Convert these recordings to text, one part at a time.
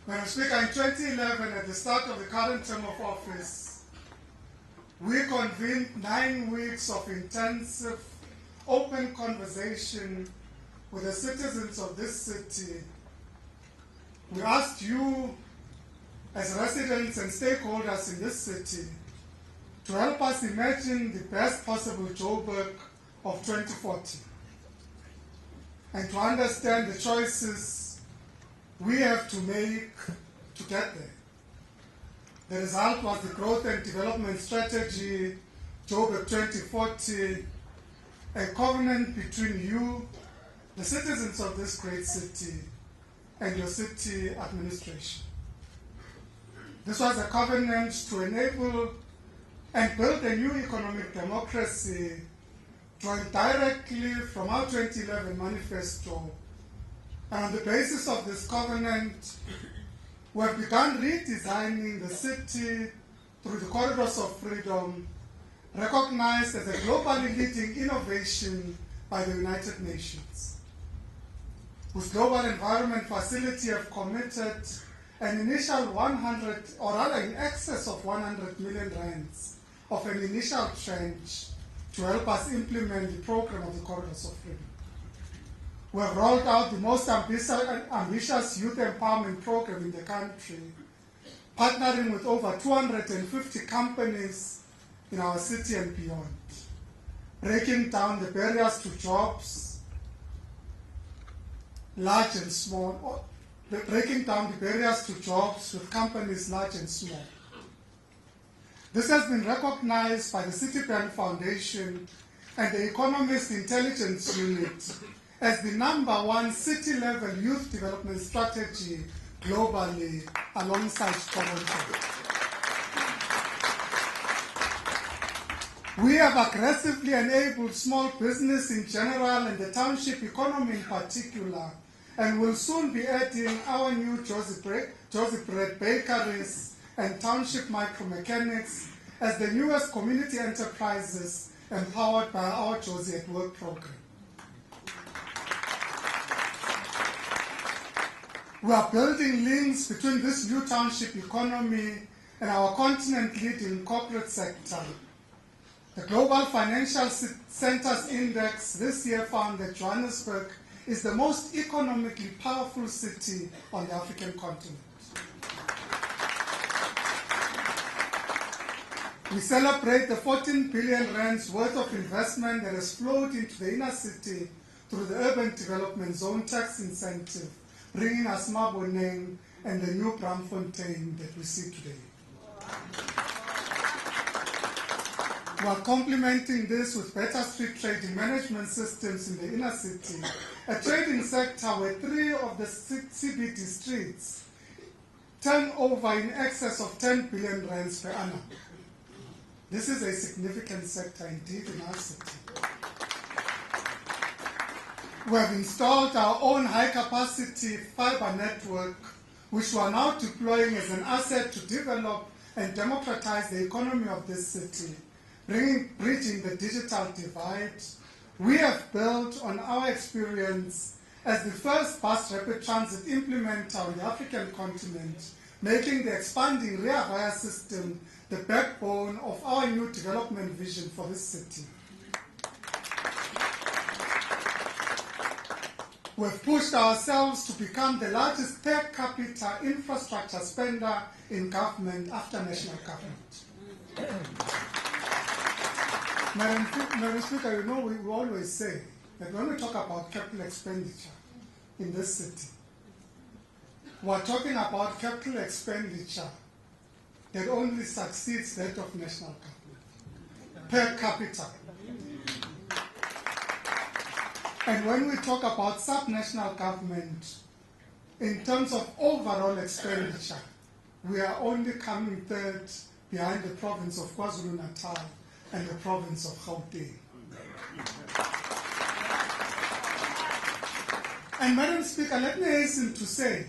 Madam Speaker, in 2011, at the start of the current term of office, we convened 9 weeks of intensive, open conversation with the citizens of this city. We asked you, as residents and stakeholders in this city, to help us imagine the best possible Joburg of 2040 and to understand the choices we have to make to get there. The result was the Growth and Development Strategy, Joburg 2040, a covenant between you, the citizens of this great city, and your city administration. This was a covenant to enable and build a new economic democracy drawn directly from our 2011 manifesto. And on the basis of this covenant, we have begun redesigning the city through the corridors of freedom, recognized as a globally leading innovation by the United Nations. Whose Global Environment Facility have committed an initial 100, or rather in excess of 100 million rands of an initial tranche to help us implement the program of the Corridors of Freedom. We have rolled out the most ambitious youth empowerment program in the country, partnering with over 250 companies in our city and beyond, breaking down the barriers to jobs, large and small, breaking down the barriers to jobs with companies large and small. This has been recognized by the Citibank Foundation and the Economist Intelligence Unit as the #1 city-level youth development strategy globally, alongside Turffontein. We have aggressively enabled small business in general and the township economy in particular, and will soon be adding our new Josie Bread bakeries and township micromechanics as the newest community enterprises empowered by our Josie at Work program. We are building links between this new township economy and our continent-leading corporate sector. The Global Financial Centers Index this year found that Johannesburg is the most economically powerful city on the African continent. We celebrate the 14 billion rands worth of investment that has flowed into the inner city through the Urban Development Zone tax incentive, bringing us Maboneng and the new Turffontein that we see today. We are complementing this with better street trading management systems in the inner city, a trading sector where 3 of the CBD streets turn over in excess of 10 billion rands per annum. This is a significant sector indeed in our city. We have installed our own high-capacity fiber network, which we are now deploying as an asset to develop and democratize the economy of this city, bridging the digital divide. We have built on our experience as the first bus rapid transit implementer on the African continent, making the expanding Rea Vaya system the backbone of our new development vision for this city. We've pushed ourselves to become the largest per capita infrastructure spender in government after national government. Madam Speaker, you know, we always say that when we talk about capital expenditure in this city, we're talking about capital expenditure that only succeeds that of national government, per capita. And when we talk about subnational government, in terms of overall expenditure, we are only coming third behind the province of KwaZulu-Natal and the province of Gauteng. And Madam Speaker, let me hasten to say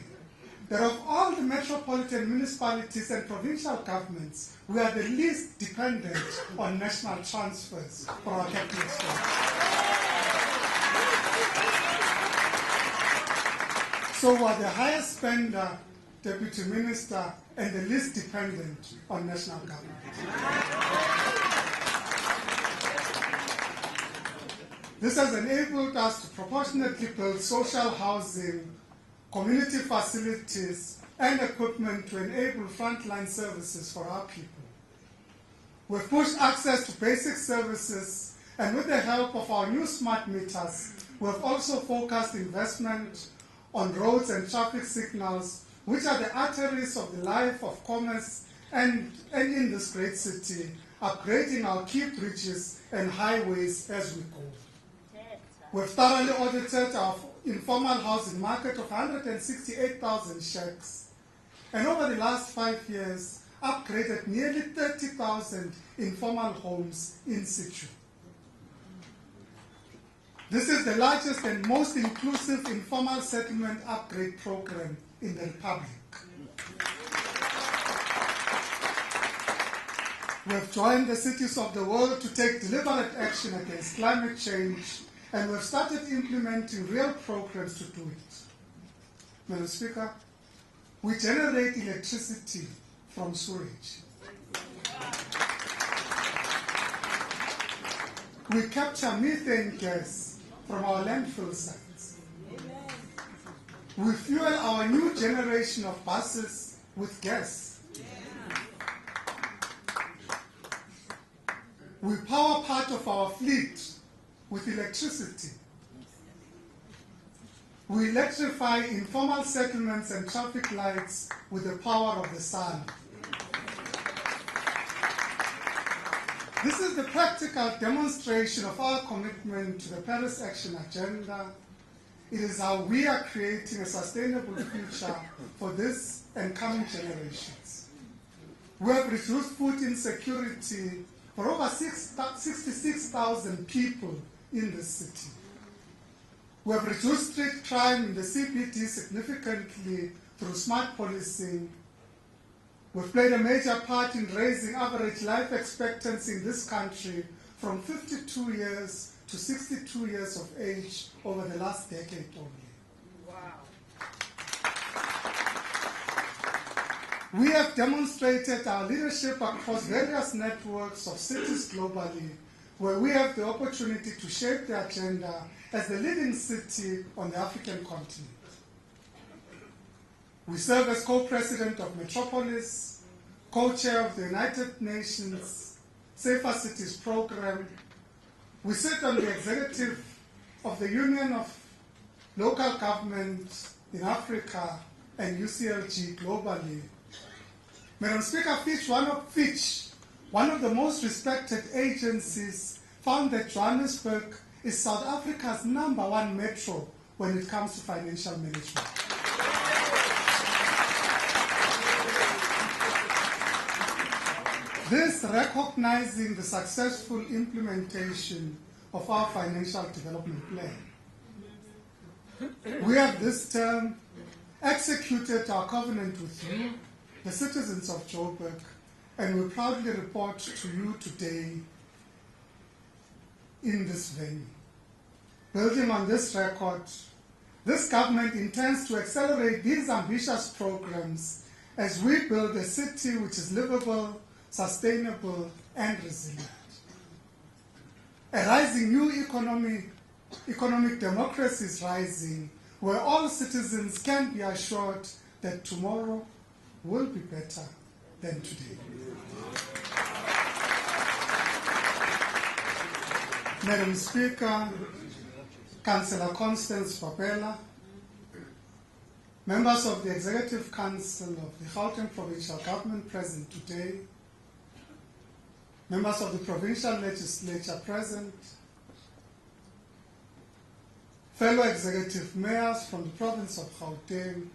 that of all the metropolitan municipalities and provincial governments, we are the least dependent on national transfers for our capital expenditure. So we are the highest spender Deputy Minister, and the least dependent on national government. This has enabled us to proportionately build social housing, community facilities, and equipment to enable frontline services for our people. We've pushed access to basic services, and with the help of our new smart meters, we've also focused investment on roads and traffic signals, which are the arteries of the life of commerce and in this great city, upgrading our key bridges and highways as we go. We've thoroughly audited our informal housing market of 168,000 shacks, and over the last 5 years, upgraded nearly 30,000 informal homes in situ. This is the largest and most inclusive informal settlement upgrade program in the Republic. We have joined the cities of the world to take deliberate action against climate change, and we have started implementing real programs to do it. Madam Speaker, we generate electricity from sewage. We capture methane gas from our landfill sites. We fuel our new generation of buses with gas. We power part of our fleet with electricity. We electrify informal settlements and traffic lights with the power of the sun. This is the practical demonstration of our commitment to the Paris Action Agenda. It is how we are creating a sustainable future for this and coming generations. We have reduced food insecurity for over 66,000 people in the city. We have reduced street crime in the CBD significantly through smart policing. We've played a major part in raising average life expectancy in this country from 52 years to 62 years of age over the last decade only. Wow. We have demonstrated our leadership across various networks of cities globally, where we have the opportunity to shape the agenda as the leading city on the African continent. We serve as co-president of Metropolis, co-chair of the United Nations Safer Cities Program. We sit on the executive of the Union of Local Government in Africa and UCLG globally. Madam Speaker, Fitch, one of the most respected agencies, found that Johannesburg is South Africa's #1 metro when it comes to financial management. This recognizing the successful implementation of our financial development plan. We have this term executed our covenant with you, the citizens of Joburg, and we proudly report to you today in this venue. Building on this record, this government intends to accelerate these ambitious programs as we build a city which is livable, sustainable, and resilient. A rising new economic democracy is rising, where all citizens can be assured that tomorrow will be better than today. Madam Speaker, Councillor Constance Fabella, members of the Executive Council of the Gauteng Provincial Government present today, members of the Provincial Legislature present, fellow executive mayors from the province of Gauteng.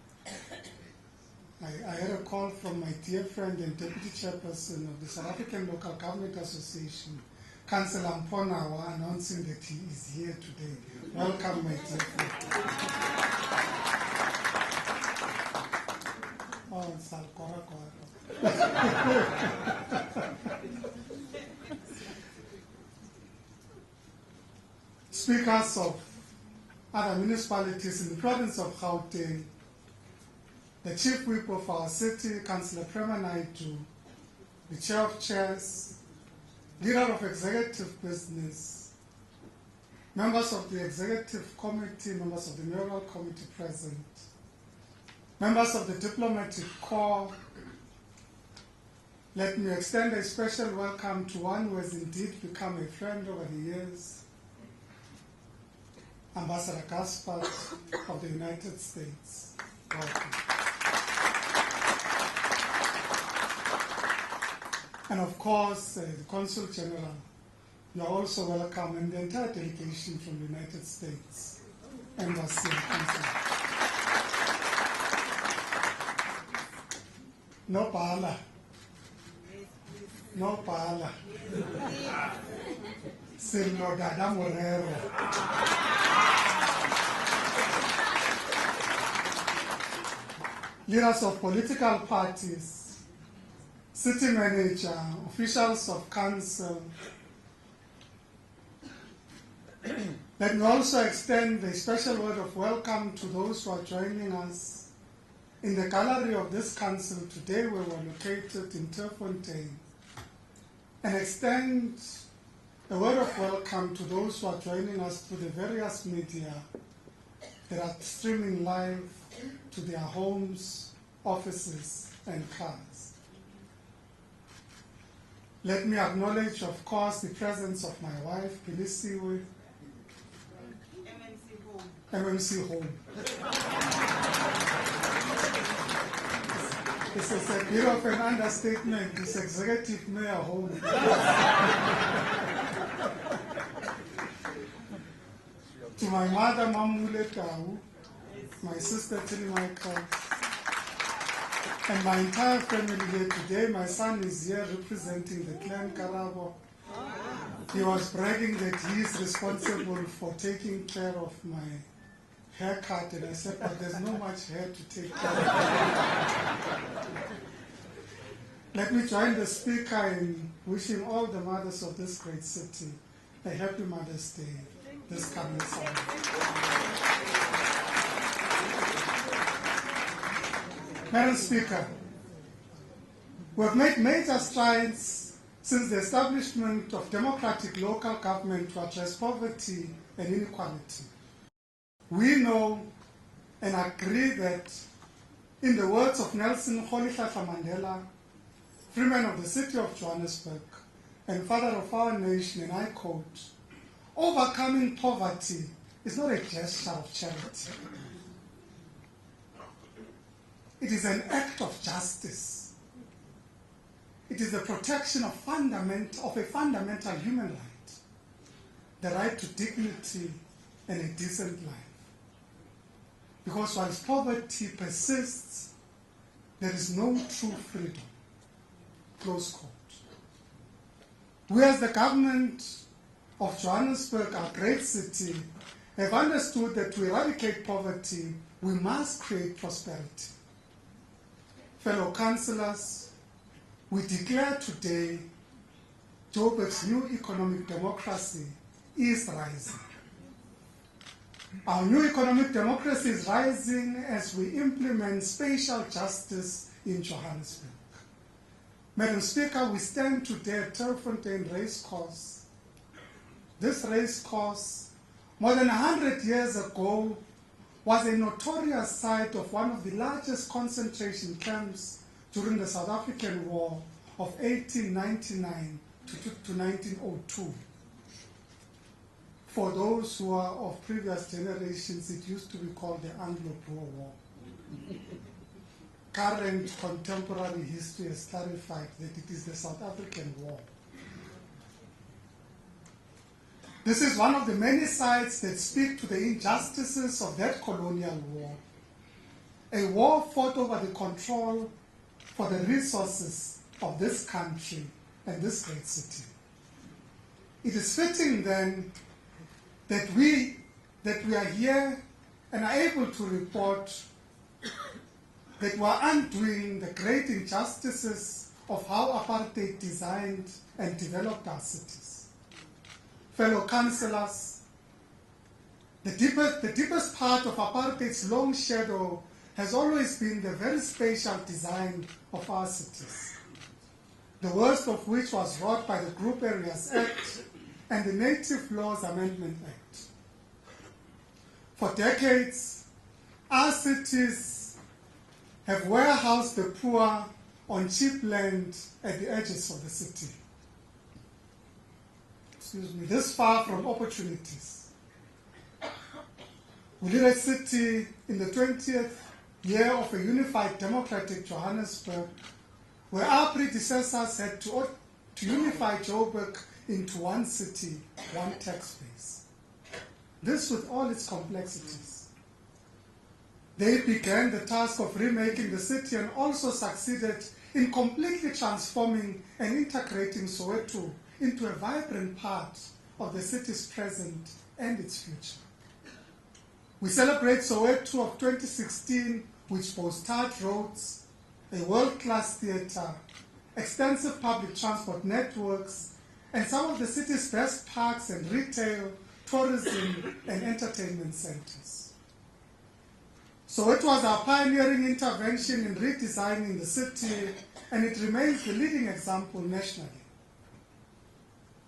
I had a call from my dear friend and Deputy Chairperson of the South African Local Government Association, Councillor Mpho, announcing that he is here today. Welcome, my dear friend. Oh, speakers of other municipalities in the province of Gauteng, the Chief Whip of our city, Councillor Naidu, the Chair of Chairs, Leader of Executive Business, members of the Executive Committee, members of the Mayoral Committee present, members of the Diplomatic Corps. Let me extend a special welcome to one who has indeed become a friend over the years, Ambassador Gaspard of the United States. Welcome. And of course, the Consul General, you are also welcome, and the entire delegation from the United States Embassy and Consulate. No pala. No pala. Sino Dada Morero. Leaders of political parties, city manager, officials of council. Let me also extend a special word of welcome to those who are joining us in the gallery of this council today, where we're located in Turffontein, and extend a word of welcome to those who are joining us through the various media that are streaming live to their homes, offices, and cars. Let me acknowledge, of course, the presence of my wife, Pilisiwe, MMC Home. This is a bit of an understatement. It's Executive Mayor Home. To my mother, Mamule Tau, my sister, Tili Michael, and my entire family here today. My son is here representing the clan Karabo. He was bragging that he is responsible for taking care of my haircut, and I said, but there's no much hair to take care of. Let me join the speaker in wishing all the mothers of this great city a happy Mother's Day this coming Sunday. Madam Speaker, we have made major strides since the establishment of democratic local government to address poverty and inequality. We know and agree that, in the words of Nelson Rolihlahla Mandela, Freeman of the city of Johannesburg and father of our nation, and I quote, "Overcoming poverty is not a gesture of charity. It is an act of justice. It is the protection of a fundamental human right, the right to dignity and a decent life. Because whilst poverty persists, there is no true freedom." Close quote. We as the government of Johannesburg, our great city, have understood that to eradicate poverty, we must create prosperity. Fellow councillors, we declare today Joburg's new economic democracy is rising. Our new economic democracy is rising as we implement spatial justice in Johannesburg. Madam Speaker, we stand today at Turffontein Racecourse. This racecourse, more than 100 years ago, was a notorious site of one of the largest concentration camps during the South African War of 1899 to 1902. For those who are of previous generations, it used to be called the Anglo-Boer War. Current contemporary history has clarified that it is the South African War. This is one of the many sites that speak to the injustices of that colonial war. A war fought over the control for the resources of this country and this great city. It is fitting then that we are here and are able to report that we are undoing the great injustices of how apartheid designed and developed our cities. Fellow councillors, the deepest part of apartheid's long shadow has always been the very spatial design of our cities, the worst of which was wrought by the Group Areas Act and the Native Laws Amendment Act. For decades, our cities have warehoused the poor on cheap land at the edges of the city. This far from opportunities. We live a city in the 20th year of a unified democratic Johannesburg, where our predecessors had to unify Joburg into one city, one tax base. This with all its complexities. They began the task of remaking the city and also succeeded in completely transforming and integrating Soweto into a vibrant part of the city's present and its future. We celebrate Soweto of 2016, which boasts tarred roads, a world-class theatre, extensive public transport networks, and some of the city's best parks and retail, tourism, and entertainment centers. Soweto was our pioneering intervention in redesigning the city, and it remains the leading example nationally.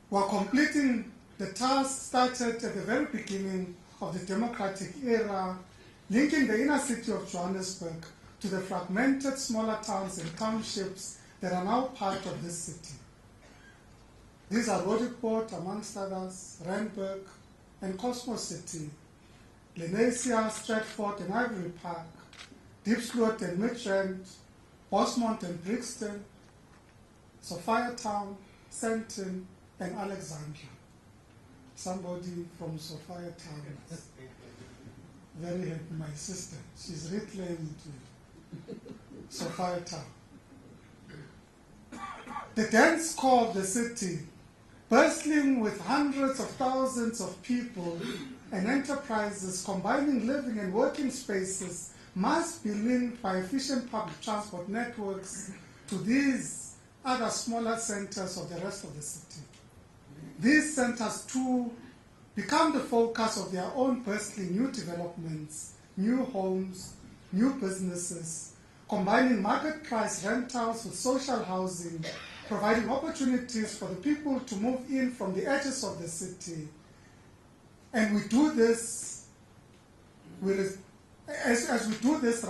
We're completing the task started at the very beginning of the democratic era, linking the inner city of Johannesburg to the fragmented smaller towns and townships that are now part of this city. These are Roodepoort, amongst others, Randburg, and Cosmos City, Lenasia, Stratford, and Ivory Park, Diepsloot and Midrand, Bosmont and Brixton, Sophiatown, Sandton, and Alexandra. Somebody from Sophiatown is very happy, my sister. She's reclaimed Sophiatown. The dense core of the city, bustling with hundreds of thousands of people and enterprises combining living and working spaces, must be linked by efficient public transport networks to these other smaller centers of the rest of the city. These centers too become the focus of their own bustling new developments, new homes, new businesses, combining market price rentals with social housing, providing opportunities for the people to move in from the edges of the city. And we do this, as we do this,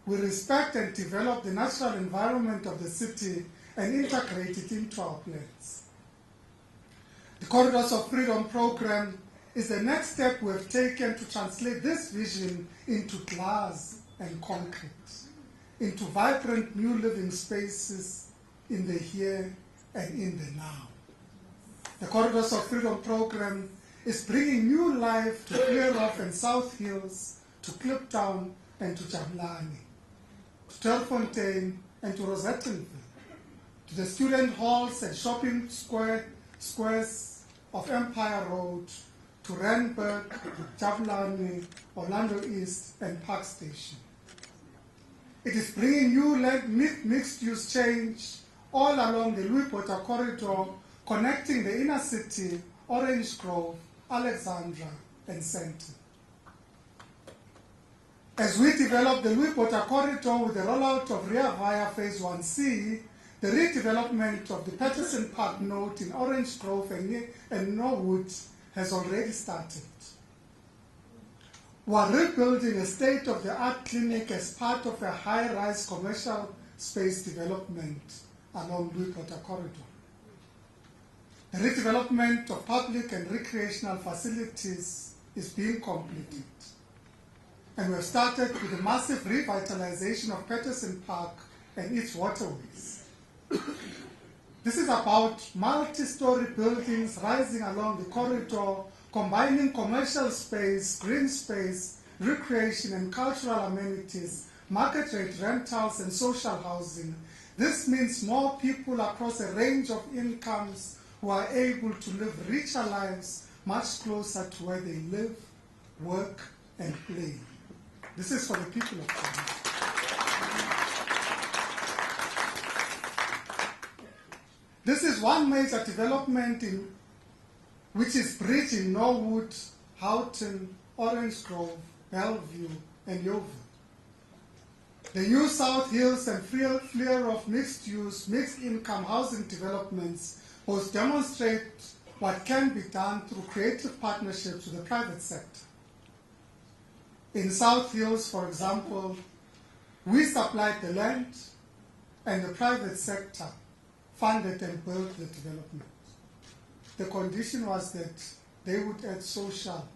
we respect and develop the natural environment of the city and integrate it into our plans. The Corridors of Freedom program is the next step we have taken to translate this vision into glass and concrete, into vibrant new living spaces in the here and in the now. The Corridors of Freedom program is bringing new life to Clearhoff and South Hills, to Kliptown and to Jabulani, to Turffontein and to Rosettenville, to the student halls and shopping squares of Empire Road, to Randburg, Jabulani, Orlando East, and Park Station. It is bringing new mixed-use change all along the Louis Botha corridor, connecting the inner city, Orange Grove, Alexandra, and Sandton. As we develop the Louis Botha corridor with the rollout of Rea Vaya Phase 1C, the redevelopment of the Patterson Park node in Orange Grove and Norwood has already started. We are rebuilding a state-of-the-art clinic as part of a high-rise commercial space development along Louis Botha corridor. The redevelopment of public and recreational facilities is being completed. And we have started with the massive revitalization of Patterson Park and its waterways. This is about multi-story buildings rising along the corridor, combining commercial space, green space, recreation and cultural amenities, market rate rentals and social housing. This means more people across a range of incomes who are able to live richer lives much closer to where they live, work and play. This is for the people of Johannesburg. This is one major development which is bridging Norwood, Houghton, Orange Grove, Bellevue, and Yeoville. The new South Hills and flare of mixed-use, mixed-income housing developments both demonstrate what can be done through creative partnerships with the private sector. In South Hills, for example, we supplied the land and the private sector funded and built the development. The condition was that they would add social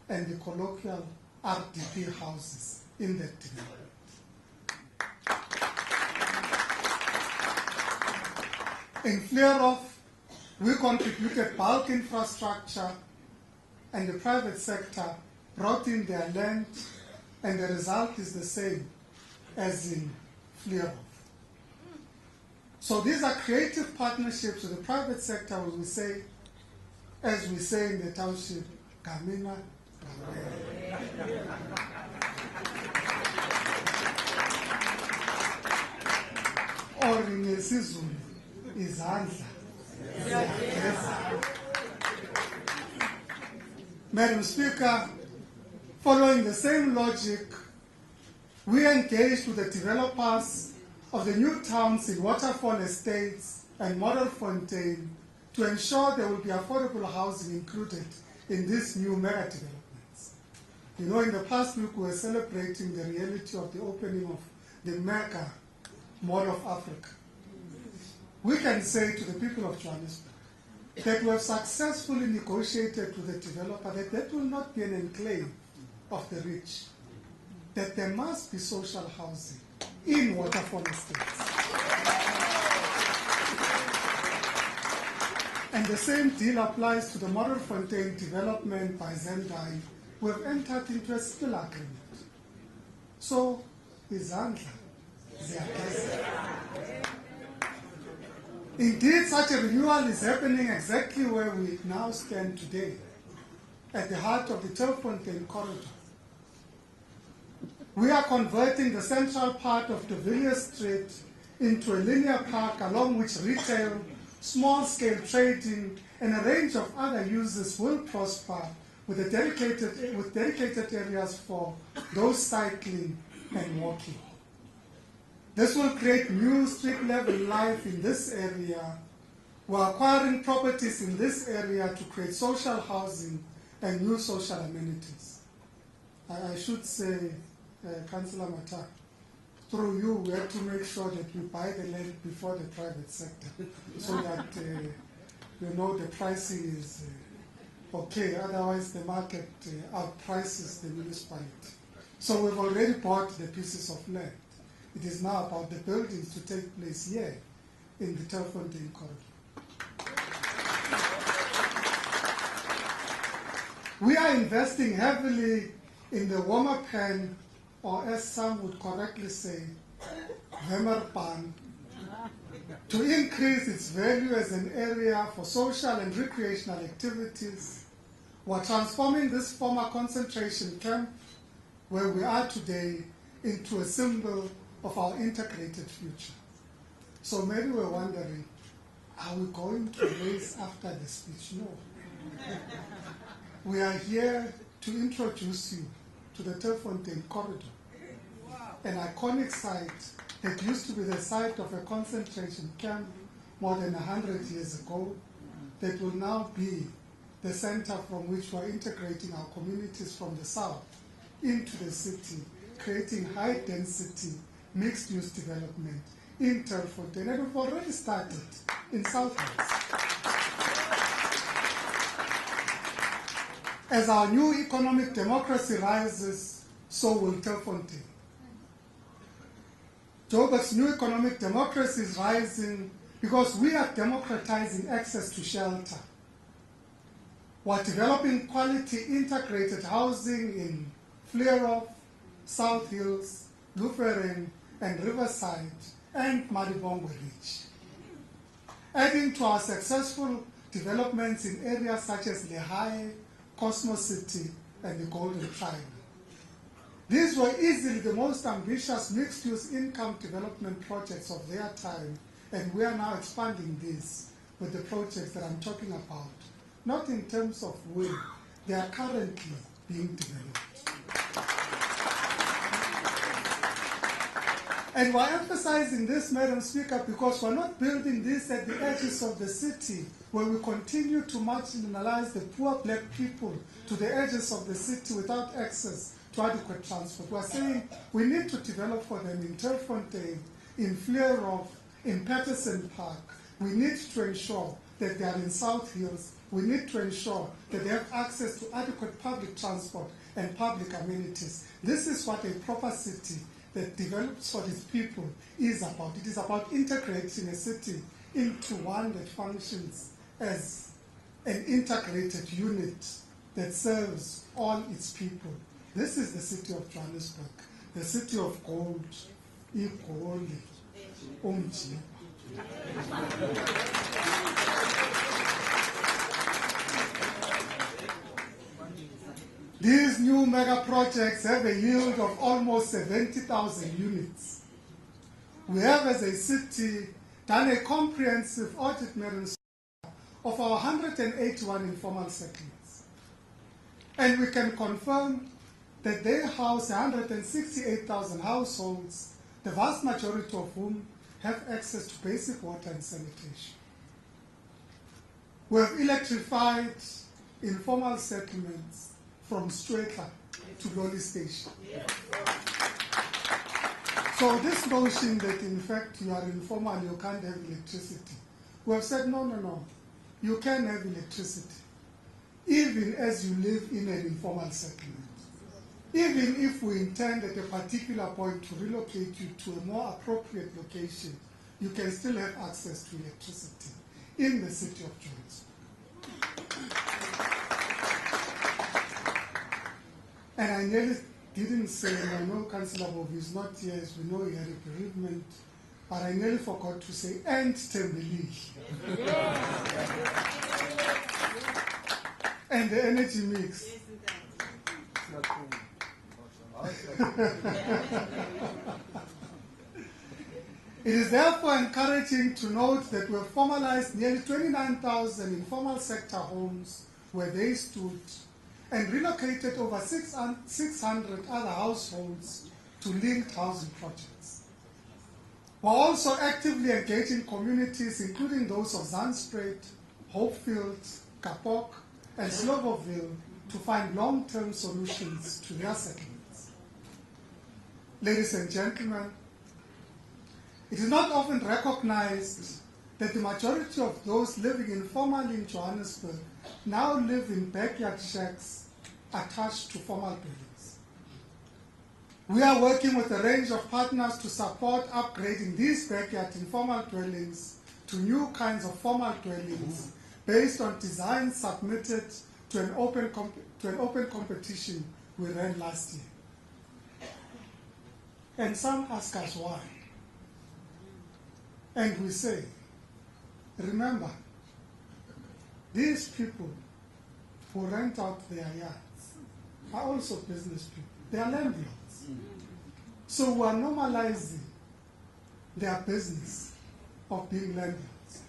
and the colloquial RDP houses in that development. In Fleurhof, we contributed bulk infrastructure and the private sector brought in their land, and the result is the same as in Fleurhof. So these are creative partnerships with the private sector, as we say in the township, Gamina, or in isiZulu, izandla. Madam Speaker, following the same logic, we engaged with the developers of the new towns in Waterfall Estates and Turffontein to ensure there will be affordable housing included in these new mega developments. You know, in the past week we were celebrating the reality of the opening of the mega Mall of Africa. We can say to the people of Johannesburg that we have successfully negotiated with the developer that that will not be an enclave of the rich, that there must be social housing in Waterfall Estates. And the same deal applies to the Turffontein development by Zendai. We have entered into a similar agreement. So, izandla ziyageza. Indeed, such a renewal is happening exactly where we now stand today, at the heart of the Turffontein corridor. We are converting the central part of De Villiers Street into a linear park along which retail, small-scale trading, and a range of other uses will prosper with dedicated areas for those cycling and walking. This will create new street-level life in this area. We're acquiring properties in this area to create social housing and new social amenities. I should say, Councillor Mata, through you, we have to make sure that we buy the land before the private sector, so that the pricing is okay. Otherwise, the market outprices the municipality. So we've already bought the pieces of land. It is now about the buildings to take place here in the Turffontein corridor. We are investing heavily in the warmer pen, or as some would correctly say, Wemmerpan, to increase its value as an area for social and recreational activities. We're transforming this former concentration camp, where we are today, into a symbol of our integrated future. So maybe we're wondering, are we going to race after the speech? No. We are here to introduce you to the Turffontein corridor, an iconic site that used to be the site of a concentration camp more than 100 years ago, that will now be the center from which we're integrating our communities from the south into the city, creating high-density, mixed-use development in Turffontein, and we've already started in South Hills. As our new economic democracy rises, so will Turffontein. Joburg's new economic democracy is rising because we are democratizing access to shelter. We're developing quality integrated housing in Fleurhof, South Hills, Luferen, and Riverside, and Malibongwe Ridge. Adding to our successful developments in areas such as Lehigh, Cosmo City, and the Golden Triangle. These were easily the most ambitious mixed-use income development projects of their time, and we are now expanding this with the projects that I'm talking about, not in terms of will, they are currently being developed. And we're emphasizing this, Madam Speaker, because we're not building this at the edges of the city, where we continue to marginalize the poor black people to the edges of the city without access to adequate transport. We're saying we need to develop for them in Turffontein, in Vleerhof, in Patterson Park. We need to ensure that they are in South Hills. We need to ensure that they have access to adequate public transport and public amenities. This is what a proper city that develops for its people is about. It is about integrating a city into one that functions as an integrated unit that serves all its people. This is the city of Johannesburg, the city of gold, igoli, umjiba. These new mega projects have a yield of almost 70,000 units. We have, as a city, done a comprehensive audit, Madam Speaker, of our 181 informal settlements. And we can confirm that they house 168,000 households, the vast majority of whom have access to basic water and sanitation. We have electrified informal settlements from Stratler to Loli Station. So this notion that in fact you are informal, you can't have electricity, we have said no, you can have electricity, even as you live in an informal settlement. Even if we intend at a particular point to relocate you to a more appropriate location, you can still have access to electricity in the city of Johannesburg. And I nearly didn't say, I know Councillor Bob is not here, as we know he had a bereavement, but I nearly forgot to say, and Tembeli. And the energy mix. It is therefore encouraging to note that we have formalized nearly 29,000 informal sector homes where they stood and relocated over 600 other households to linked housing projects. We're also actively engaging communities, including those of Zandspruit, Hopefield, Kapok, and Slogoville, to find long-term solutions to their settlements. Ladies and gentlemen, it is not often recognized that the majority of those living informally in Johannesburg now live in backyard shacks attached to formal buildings. We are working with a range of partners to support upgrading these backyard informal dwellings to new kinds of formal dwellings based on designs submitted to an open competition we ran last year. And some ask us why. And we say, remember, these people who rent out their yards are also business people. They are landlords. So we are normalizing their business of being landlords.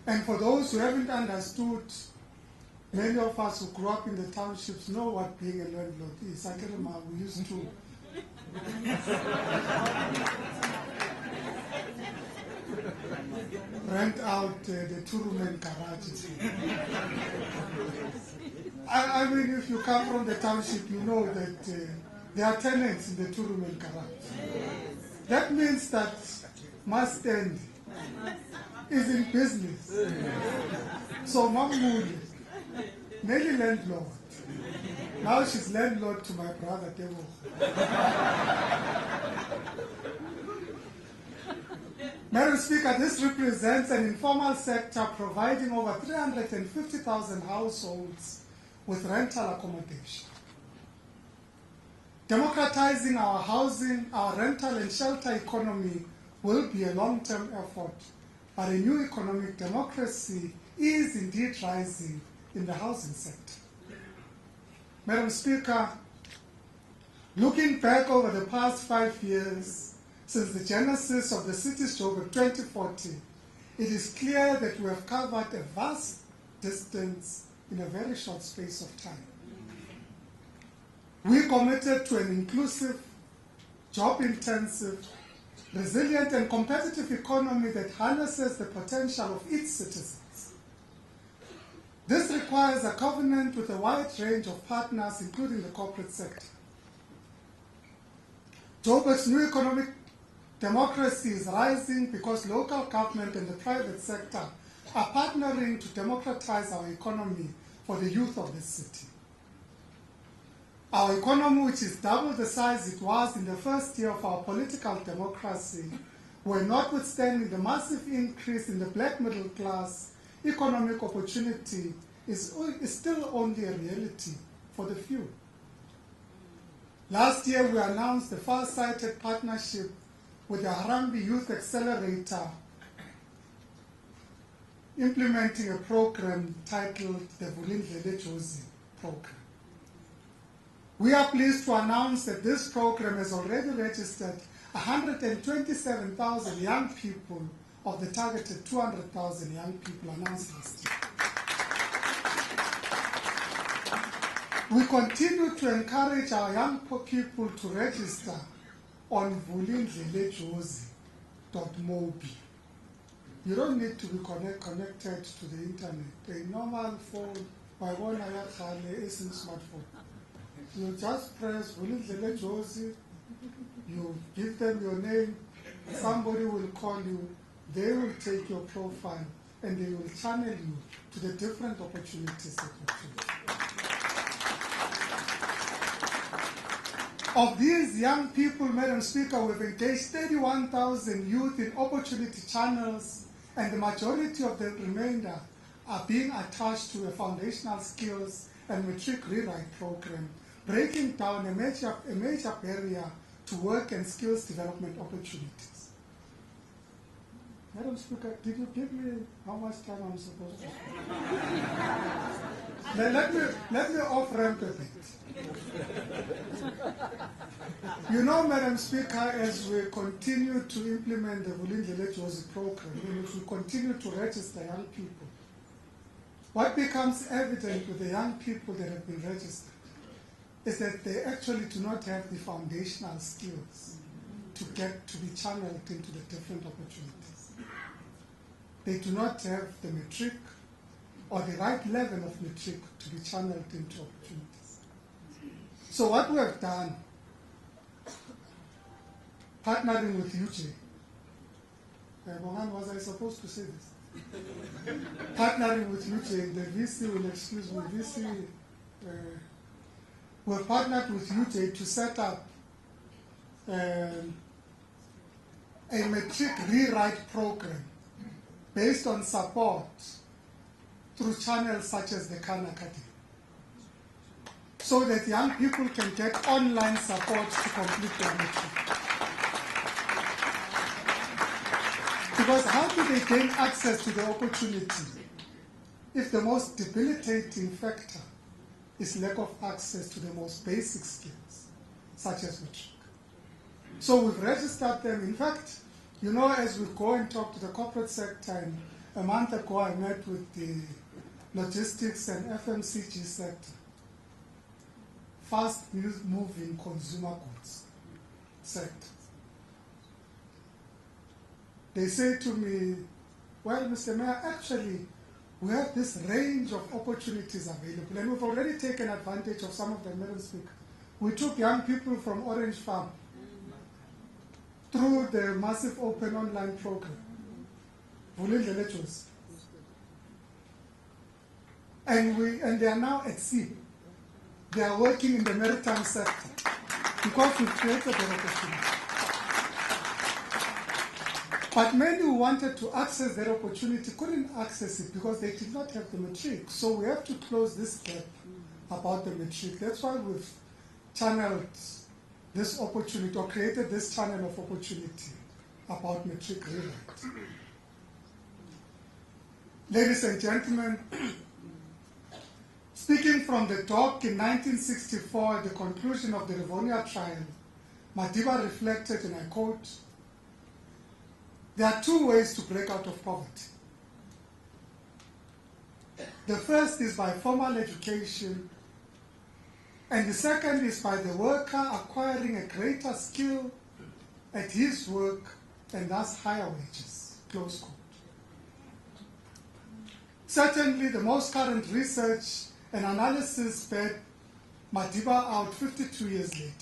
And for those who haven't understood, many of us who grew up in the townships know what being a landlord is. I can remember we used to rent out the two-room garages. I mean, if you come from the township, you know that there are tenants in the two-room garage. That means that Must End is in business. So Mamuli, Nelly landlord. Now she's landlord to my brother Tebo. Madam Speaker, this represents an informal sector providing over 350,000 households with rental accommodation. Democratizing our housing, our rental and shelter economy will be a long-term effort, but a new economic democracy is indeed rising in the housing sector. Madam Speaker, looking back over the past 5 years, since the genesis of the city's Joburg 2014, it is clear that we have covered a vast distance in a very short space of time. We committed to an inclusive, job-intensive, resilient and competitive economy that harnesses the potential of its citizens. This requires a covenant with a wide range of partners, including the corporate sector. Joburg's new economic democracy is rising because local government and the private sector are partnering to democratize our economy for the youth of this city. Our economy, which is double the size it was in the first year of our political democracy, where notwithstanding the massive increase in the black middle class, economic opportunity is still only a reality for the few. Last year, we announced the far-sighted partnership with the Harambee Youth Accelerator, implementing a program titled the Vulindlele Jozi program. We are pleased to announce that this program has already registered 127,000 young people of the targeted 200,000 young people announced last year. We continue to encourage our young people to register on vulindlelejozi.mobi. You don't need to be connected to the internet. A normal phone, a smartphone. You just press Vulindlele Jozi, you give them your name, somebody will call you, they will take your profile, and they will channel you to the different opportunities that you choose. Of these young people, Madam Speaker, we've engaged 31,000 youth in opportunity channels, and the majority of the remainder are being attached to a foundational skills and matric rewrite program, breaking down a major barrier to work and skills development opportunities. Madam Speaker, did you give me how much time I'm supposed to spend? Let me off-ramp a bit. You know, Madam Speaker, as we continue to implement the Vulindlele Jozi program, and if we continue to register young people, what becomes evident with the young people that have been registered is that they actually do not have the foundational skills to get to be channeled into the different opportunities. They do not have the matric or the right level of matric to be channeled into opportunities. So what we have done, partnering with UJ, Mohan, was I supposed to say this? Partnering with UJ, the VC will excuse me, VC, we've partnered with UJ to set up a matric rewrite program based on support through channels such as the Khan Academy, so that young people can get online support to complete their matric. Because how do they gain access to the opportunity if the most debilitating factor is lack of access to the most basic skills, such as matric? So we've registered them. In fact, you know, as we go and talk to the corporate sector, and a month ago I met with the logistics and FMCG sector, fast-moving consumer goods sector. They say to me, well, Mr. Mayor, actually, we have this range of opportunities available, and we've already taken advantage of some of them, Madam Speaker. We took young people from Orange Farm through the massive open online program, Vulindlele Jozi. And they are now at sea. They are working in the maritime sector because we've created that opportunity. But many who wanted to access that opportunity couldn't access it because they did not have the matric. So we have to close this gap about the matric. That's why we've channeled this opportunity, or created this channel of opportunity about matric rewrite. Ladies and gentlemen, speaking from the dock in 1964 at the conclusion of the Rivonia trial, Madiba reflected, and I quote, "There are two ways to break out of poverty. The first is by formal education, and the second is by the worker acquiring a greater skill at his work and thus higher wages, close quote. Certainly the most current research and analysis bear Madiba out 52 years later.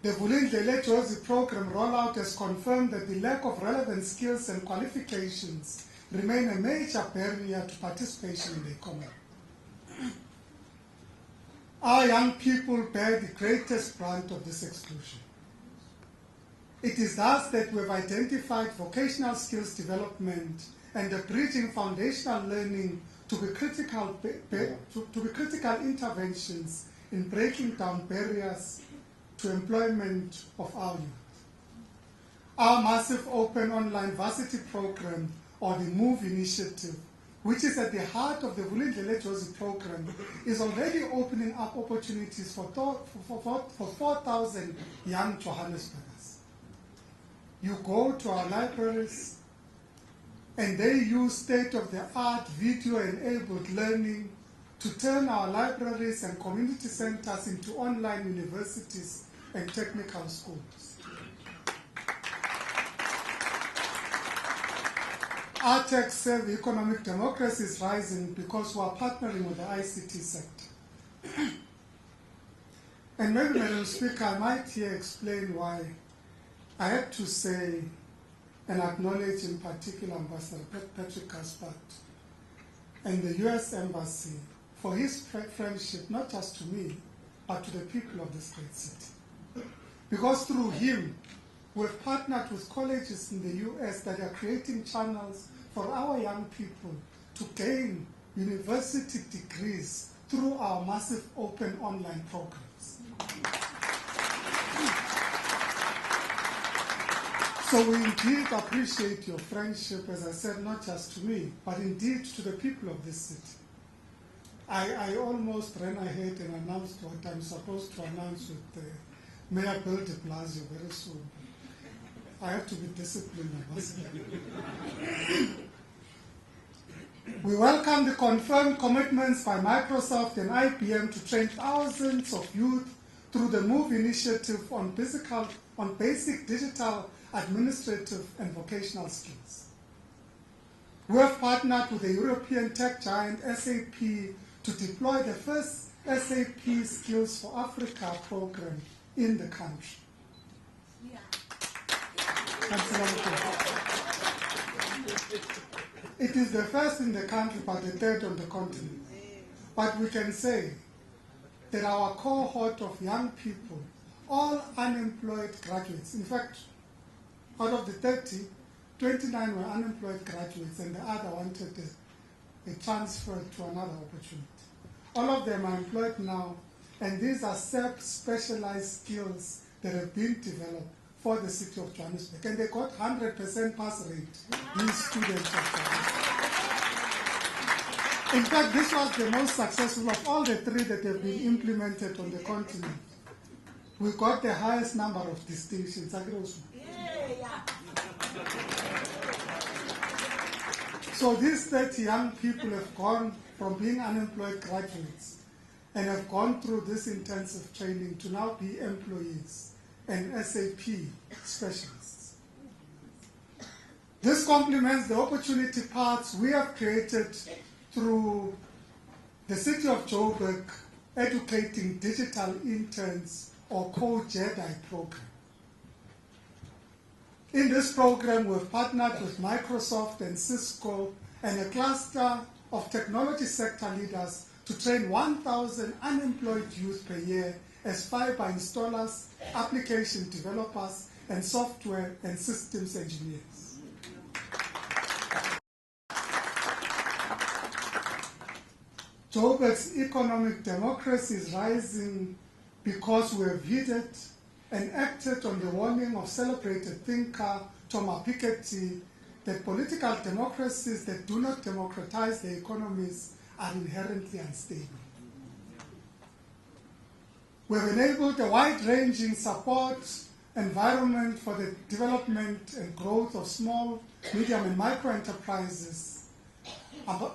The Vulindlela Jozi program rollout has confirmed that the lack of relevant skills and qualifications remain a major barrier to participation in the economy. Our young people bear the greatest brunt of this exclusion. It is thus that we have identified vocational skills development and the bridging foundational learning to be critical interventions in breaking down barriers to employment of our youth. Our massive open online varsity program, or the MOVE initiative, which is at the heart of the Vulindlela Jozi program, is already opening up opportunities for 4,000 young Johannesburgers. You go to our libraries, and they use state-of-the-art video-enabled learning to turn our libraries and community centers into online universities and technical schools. Our tech-savvy economic democracy is rising because we are partnering with the ICT sector. And maybe, Madam Speaker, I might here explain why I had to say and acknowledge in particular Ambassador Patrick Gaspard and the U.S. Embassy for his friendship, not just to me, but to the people of this great city. Because through him, we've partnered with colleges in the U.S. that are creating channels for our young people to gain university degrees through our massive open online programs. So we indeed appreciate your friendship, as I said, not just to me, but indeed to the people of this city. I almost ran ahead and announced what I'm supposed to announce with Mayor Bill de Blasio very soon. I have to be disciplined. We welcome the confirmed commitments by Microsoft and IBM to train thousands of youth through the MOVE initiative on basic digital, administrative, and vocational skills. We have partnered with the European tech giant SAP to deploy the first SAP Skills for Africa program in the country. It is the first in the country, but the third on the continent. But we can say that our cohort of young people, all unemployed graduates, in fact, out of the 30, 29 were unemployed graduates, and the other wanted a transfer to another opportunity. All of them are employed now, and these are specialized skills that have been developed for the city of Johannesburg. And they got 100% pass rate, these students of Johannesburg. In fact, this was the most successful of all the three that have been implemented on the continent. We got the highest number of distinctions. So these 30 young people have gone from being unemployed graduates and have gone through this intensive training to now be employees and SAP specialists. This complements the opportunity paths we have created through the City of Joburg Educating Digital Interns, or Co-JEDI program. In this program, we've partnered with Microsoft and Cisco and a cluster of technology sector leaders to train 1,000 unemployed youth per year as fiber installers, application developers, and software and systems engineers. Joburg's economic democracy is rising because we have heeded and acted on the warning of celebrated thinker Thomas Piketty that political democracies that do not democratize their economies are inherently unstable. We have enabled a wide-ranging support environment for the development and growth of small, medium, and micro enterprises,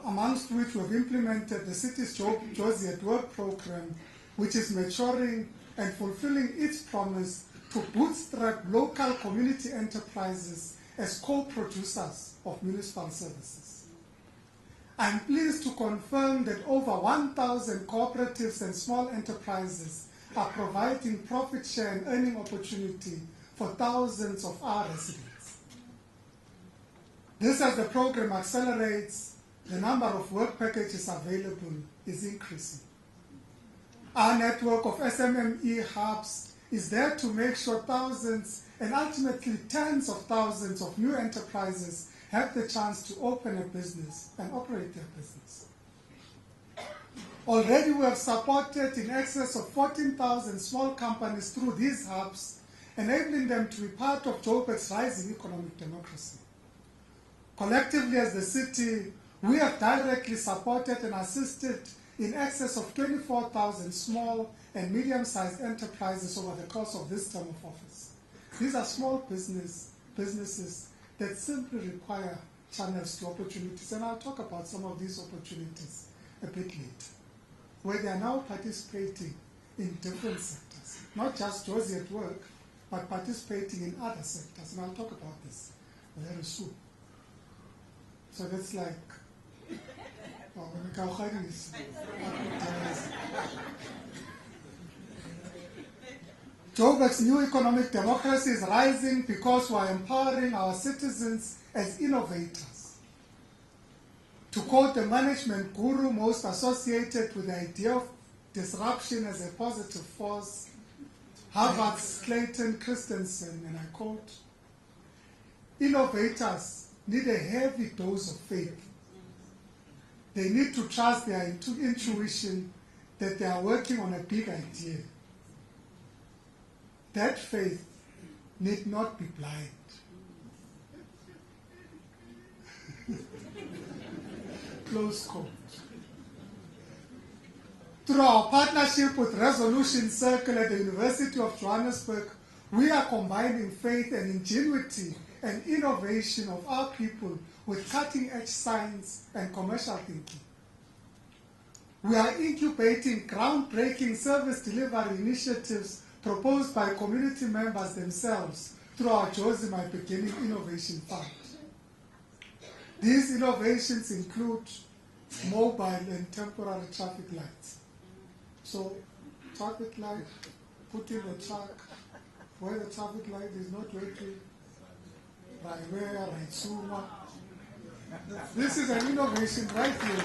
amongst which we have implemented the city's Jozi at Work program, which is maturing and fulfilling its promise to bootstrap local community enterprises as co-producers of municipal services. I'm pleased to confirm that over 1,000 cooperatives and small enterprises are providing profit share and earning opportunity for thousands of our residents. This, as the program accelerates, the number of work packages available is increasing. Our network of SMME hubs is there to make sure thousands and ultimately tens of thousands of new enterprises have the chance to open a business and operate their business. Already we have supported in excess of 14,000 small companies through these hubs, enabling them to be part of Joburg's rising economic democracy. Collectively as the city, we have directly supported and assisted in excess of 24,000 small and medium-sized enterprises over the course of this term of office. These are small businesses that simply require channels to opportunities, and I'll talk about some of these opportunities a bit later, where they are now participating in different sectors, not just Josie at work, but participating in other sectors, and I'll talk about this very soon. So that's like, Joburg's new economic democracy is rising because we are empowering our citizens as innovators. To quote the management guru most associated with the idea of disruption as a positive force, Harvard's Clayton Christensen, and I quote, "Innovators need a heavy dose of faith. They need to trust their intuition that they are working on a big idea. That faith need not be blind." Close quote. Through our partnership with Resolution Circle at the University of Johannesburg, we are combining faith and ingenuity and innovation of our people with cutting-edge science and commercial thinking. We are incubating groundbreaking service delivery initiatives proposed by community members themselves through our Josie My Beginning Innovation Fund. These innovations include mobile and temporary traffic lights. So, traffic light, put in the truck, where the traffic light is not working, right where, right sooner. This is an innovation right here.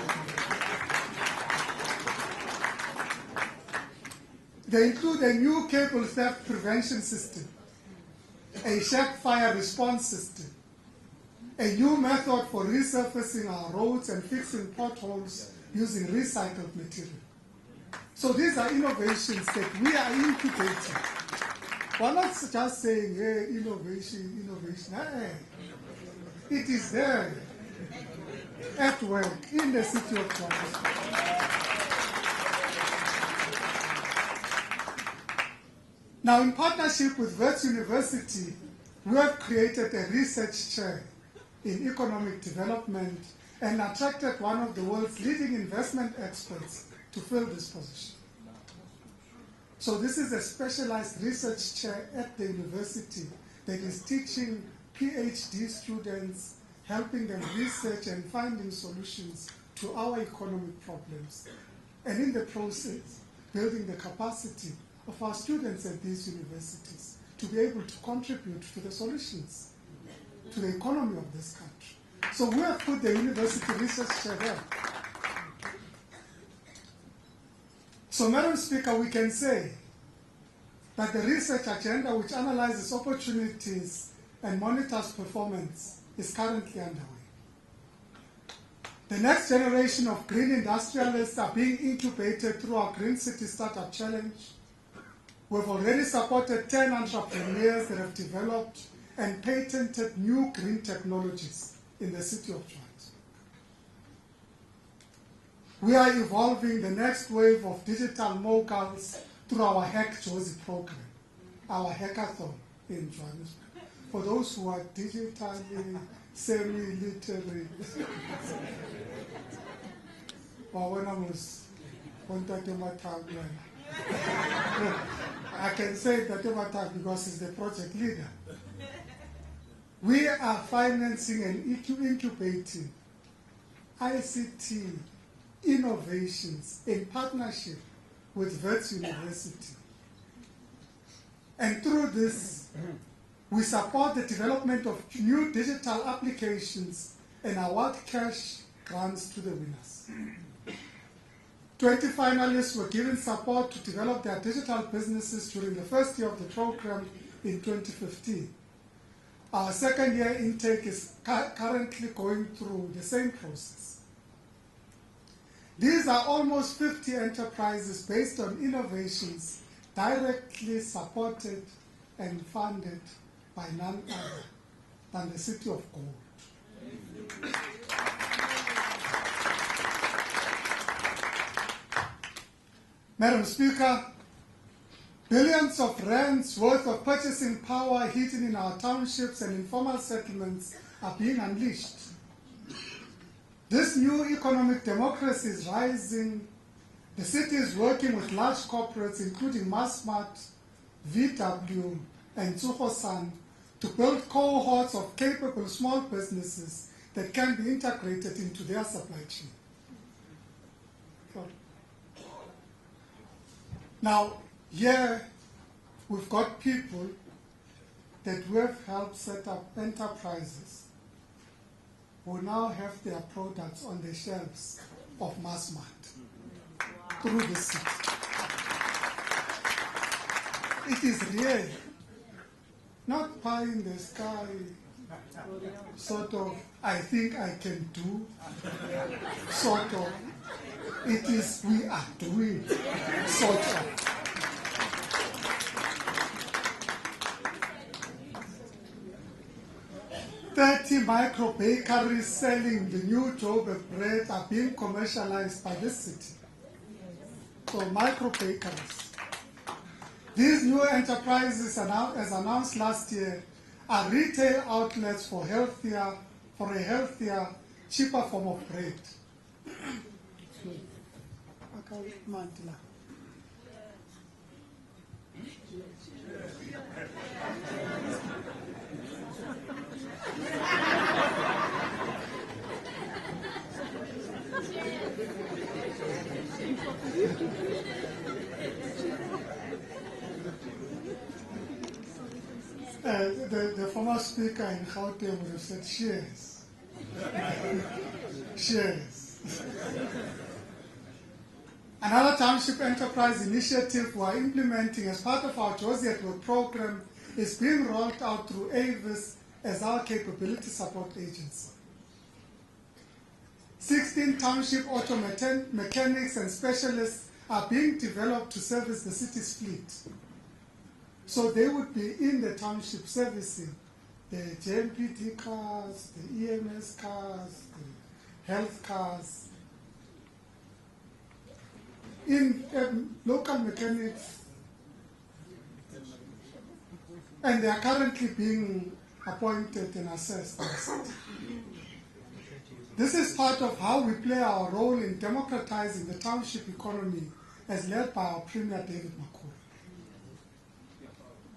They include a new cable theft prevention system, a shack fire response system, a new method for resurfacing our roads and fixing potholes using recycled material. So these are innovations that we are incubating. We're not just saying, hey, innovation, innovation. Hey, it is there at work in the city of Johannesburg. Now, in partnership with Wits University, we have created a research chair in economic development and attracted one of the world's leading investment experts to fill this position. So this is a specialized research chair at the university that is teaching PhD students, helping them research and finding solutions to our economic problems, and in the process, building the capacity of our students at these universities to be able to contribute to the solutions, to the economy of this country. So we have put the university research chair there. So, Madam Speaker, we can say that the research agenda, which analyzes opportunities and monitors performance, is currently underway. The next generation of green industrialists are being incubated through our Green City Startup Challenge. We've already supported 10 entrepreneurs that have developed and patented new green technologies in the city of Johannesburg. We are evolving the next wave of digital moguls through our Hack Josie program, our hackathon in Johannesburg. For those who are digitally semi-literate, I can say that over time because he's the project leader. We are financing and incubating ICT innovations in partnership with Wits University. And through this, we support the development of new digital applications and award cash grants to the winners. 20 finalists were given support to develop their digital businesses during the first year of the program in 2015. Our second year intake is currently going through the same process. These are almost 50 enterprises based on innovations directly supported and funded by none other than the City of Gold. Madam Speaker, billions of rands worth of purchasing power hidden in our townships and informal settlements are being unleashed. This new economic democracy is rising. The city is working with large corporates, including Massmart, VW, and Turffontein, to build cohorts of capable small businesses that can be integrated into their supply chain. Now, here we've got people that we have helped set up enterprises who now have their products on the shelves of Massmart through the city. It is real, not pie in the sky, sort of, I think I can do, sort of. It is, we are doing, sort of. "30 micro bakeries selling the new Joburg bread are being commercialized by this city." So micro bakeries. These new enterprises, as announced last year, are retail outlets for a healthier, cheaper form of bread. The former speaker in Gauteng would have said shares. Shares. Another township enterprise initiative we are implementing as part of our Josie at Work program is being rolled out through AVIS as our capability support agency. 16 township auto mechanics and specialists are being developed to service the city's fleet. So they would be in the township servicing the JMPT cars, the EMS cars, the health cars. In local mechanics, and they are currently being appointed and assessed. This is part of how we play our role in democratizing the township economy as led by our Premier David Makhura.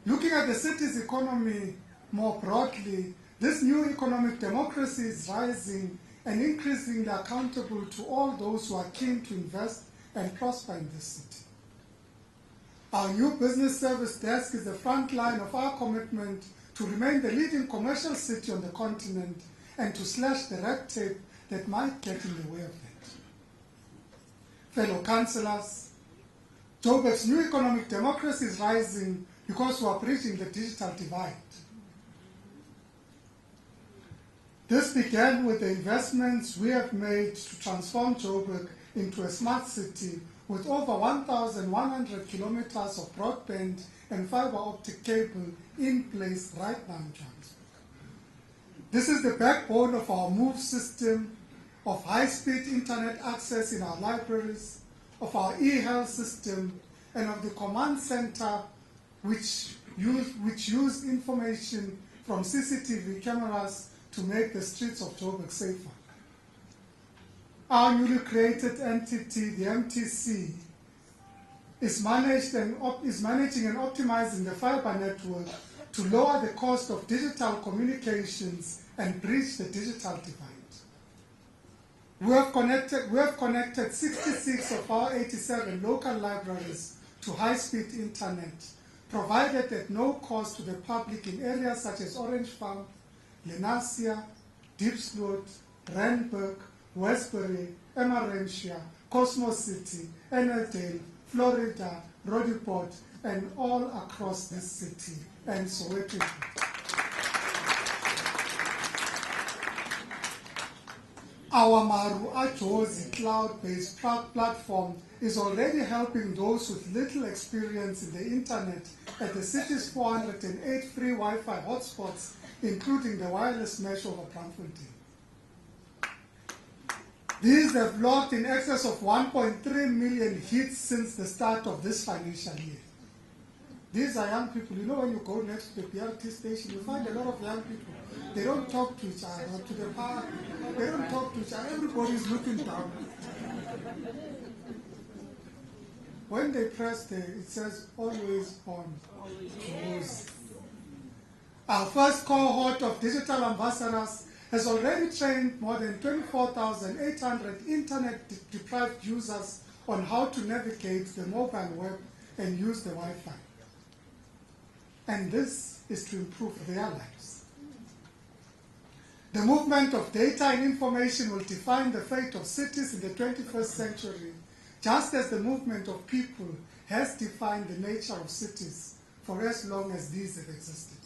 Looking at the city's economy more broadly, this new economic democracy is rising and increasingly accountable to all those who are keen to invest and prosper in this city. Our new business service desk is the front line of our commitment to remain the leading commercial city on the continent and to slash the red tape that might get in the way of it. Fellow councillors, Joburg's new economic democracy is rising because we are bridging the digital divide. This began with the investments we have made to transform Joburg into a smart city with over 1,100 kilometers of broadband and fiber optic cable in place right now in Johannesburg. This is the backbone of our MOVE system, of high-speed internet access in our libraries, of our e-health system, and of the command center which use information from CCTV cameras to make the streets of Joburg safer. Our newly created entity, the MTC, is managing and optimizing the fiber network to lower the cost of digital communications and bridge the digital divide. We have connected 66 of our 87 local libraries to high-speed internet, provided at no cost to the public in areas such as Orange Farm, Lenasia, Diepsloot, Randburg, Westbury, Emmarentia, Cosmos City, Enneldale, Florida, Roodepoort, and all across this city, and Soweto. Our Maru Ajozi cloud-based platform is already helping those with little experience in the internet at the city's 408 free Wi-Fi hotspots, including the wireless mesh over Turffontein. These have logged in excess of 1.3 million hits since the start of this financial year. These are young people. You know, when you go next to the BRT station, you find a lot of young people. They don't talk to each other, to the park. They don't talk to each other. Everybody's looking down. When they press there, it says always on. Always. Our first cohort of digital ambassadors has already trained more than 24,800 internet-deprived users on how to navigate the mobile web and use the Wi-Fi. And this is to improve their lives. The movement of data and information will define the fate of cities in the 21st century, just as the movement of people has defined the nature of cities for as long as these have existed.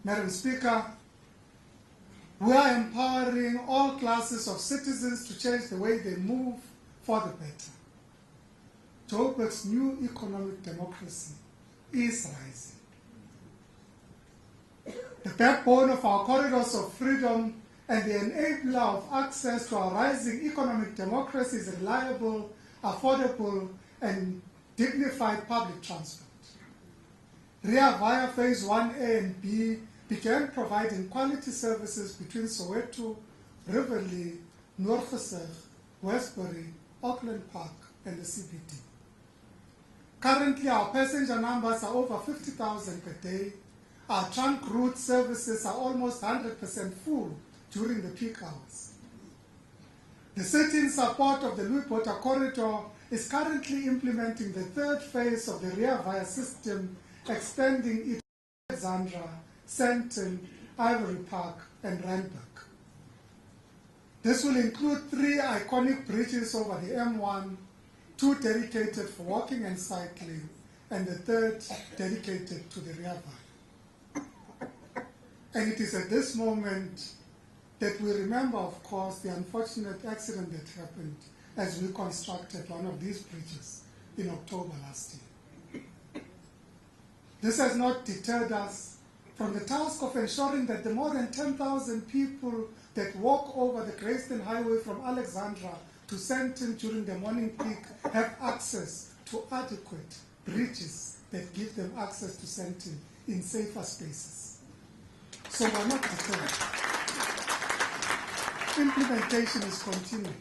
Madam Speaker, we are empowering all classes of citizens to change the way they move for the better. Joburg's new economic democracy is rising. The backbone of our corridors of freedom and the enabler of access to our rising economic democracy is reliable, affordable, and dignified public transport. Rea Vaya Phase 1A and B began providing quality services between Soweto, Riverlea, Noordgesig, Westbury, Auckland Park, and the CBD. Currently, our passenger numbers are over 50,000 per day. Our trunk route services are almost 100% full during the peak hours. The city, in support of the Louis Botha corridor, is currently implementing the third phase of the Rea Vaya system, extending it to Alexandra, Sandton, Ivory Park, and Randburg. This will include 3 iconic bridges over the M1, 2 dedicated for walking and cycling, and the 3rd dedicated to the Rea Vaya. And it is at this moment that we remember, of course, the unfortunate accident that happened as we constructed one of these bridges in October last year. This has not deterred us from the task of ensuring that the more than 10,000 people that walk over the Greystone Highway from Alexandra to Sandton during the morning peak have access to adequate bridges that give them access to Sandton in safer spaces. So we're not deterred. Implementation is continuing.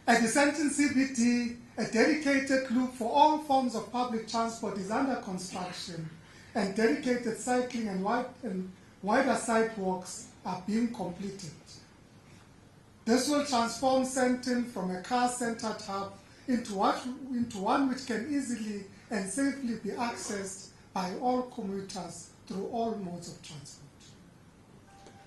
At the Sandton CBD, a dedicated loop for all forms of public transport is under construction, and dedicated cycling and wider sidewalks are being completed. This will transform Sandton from a car-centered hub into one which can easily and safely be accessed by all commuters through all modes of transport.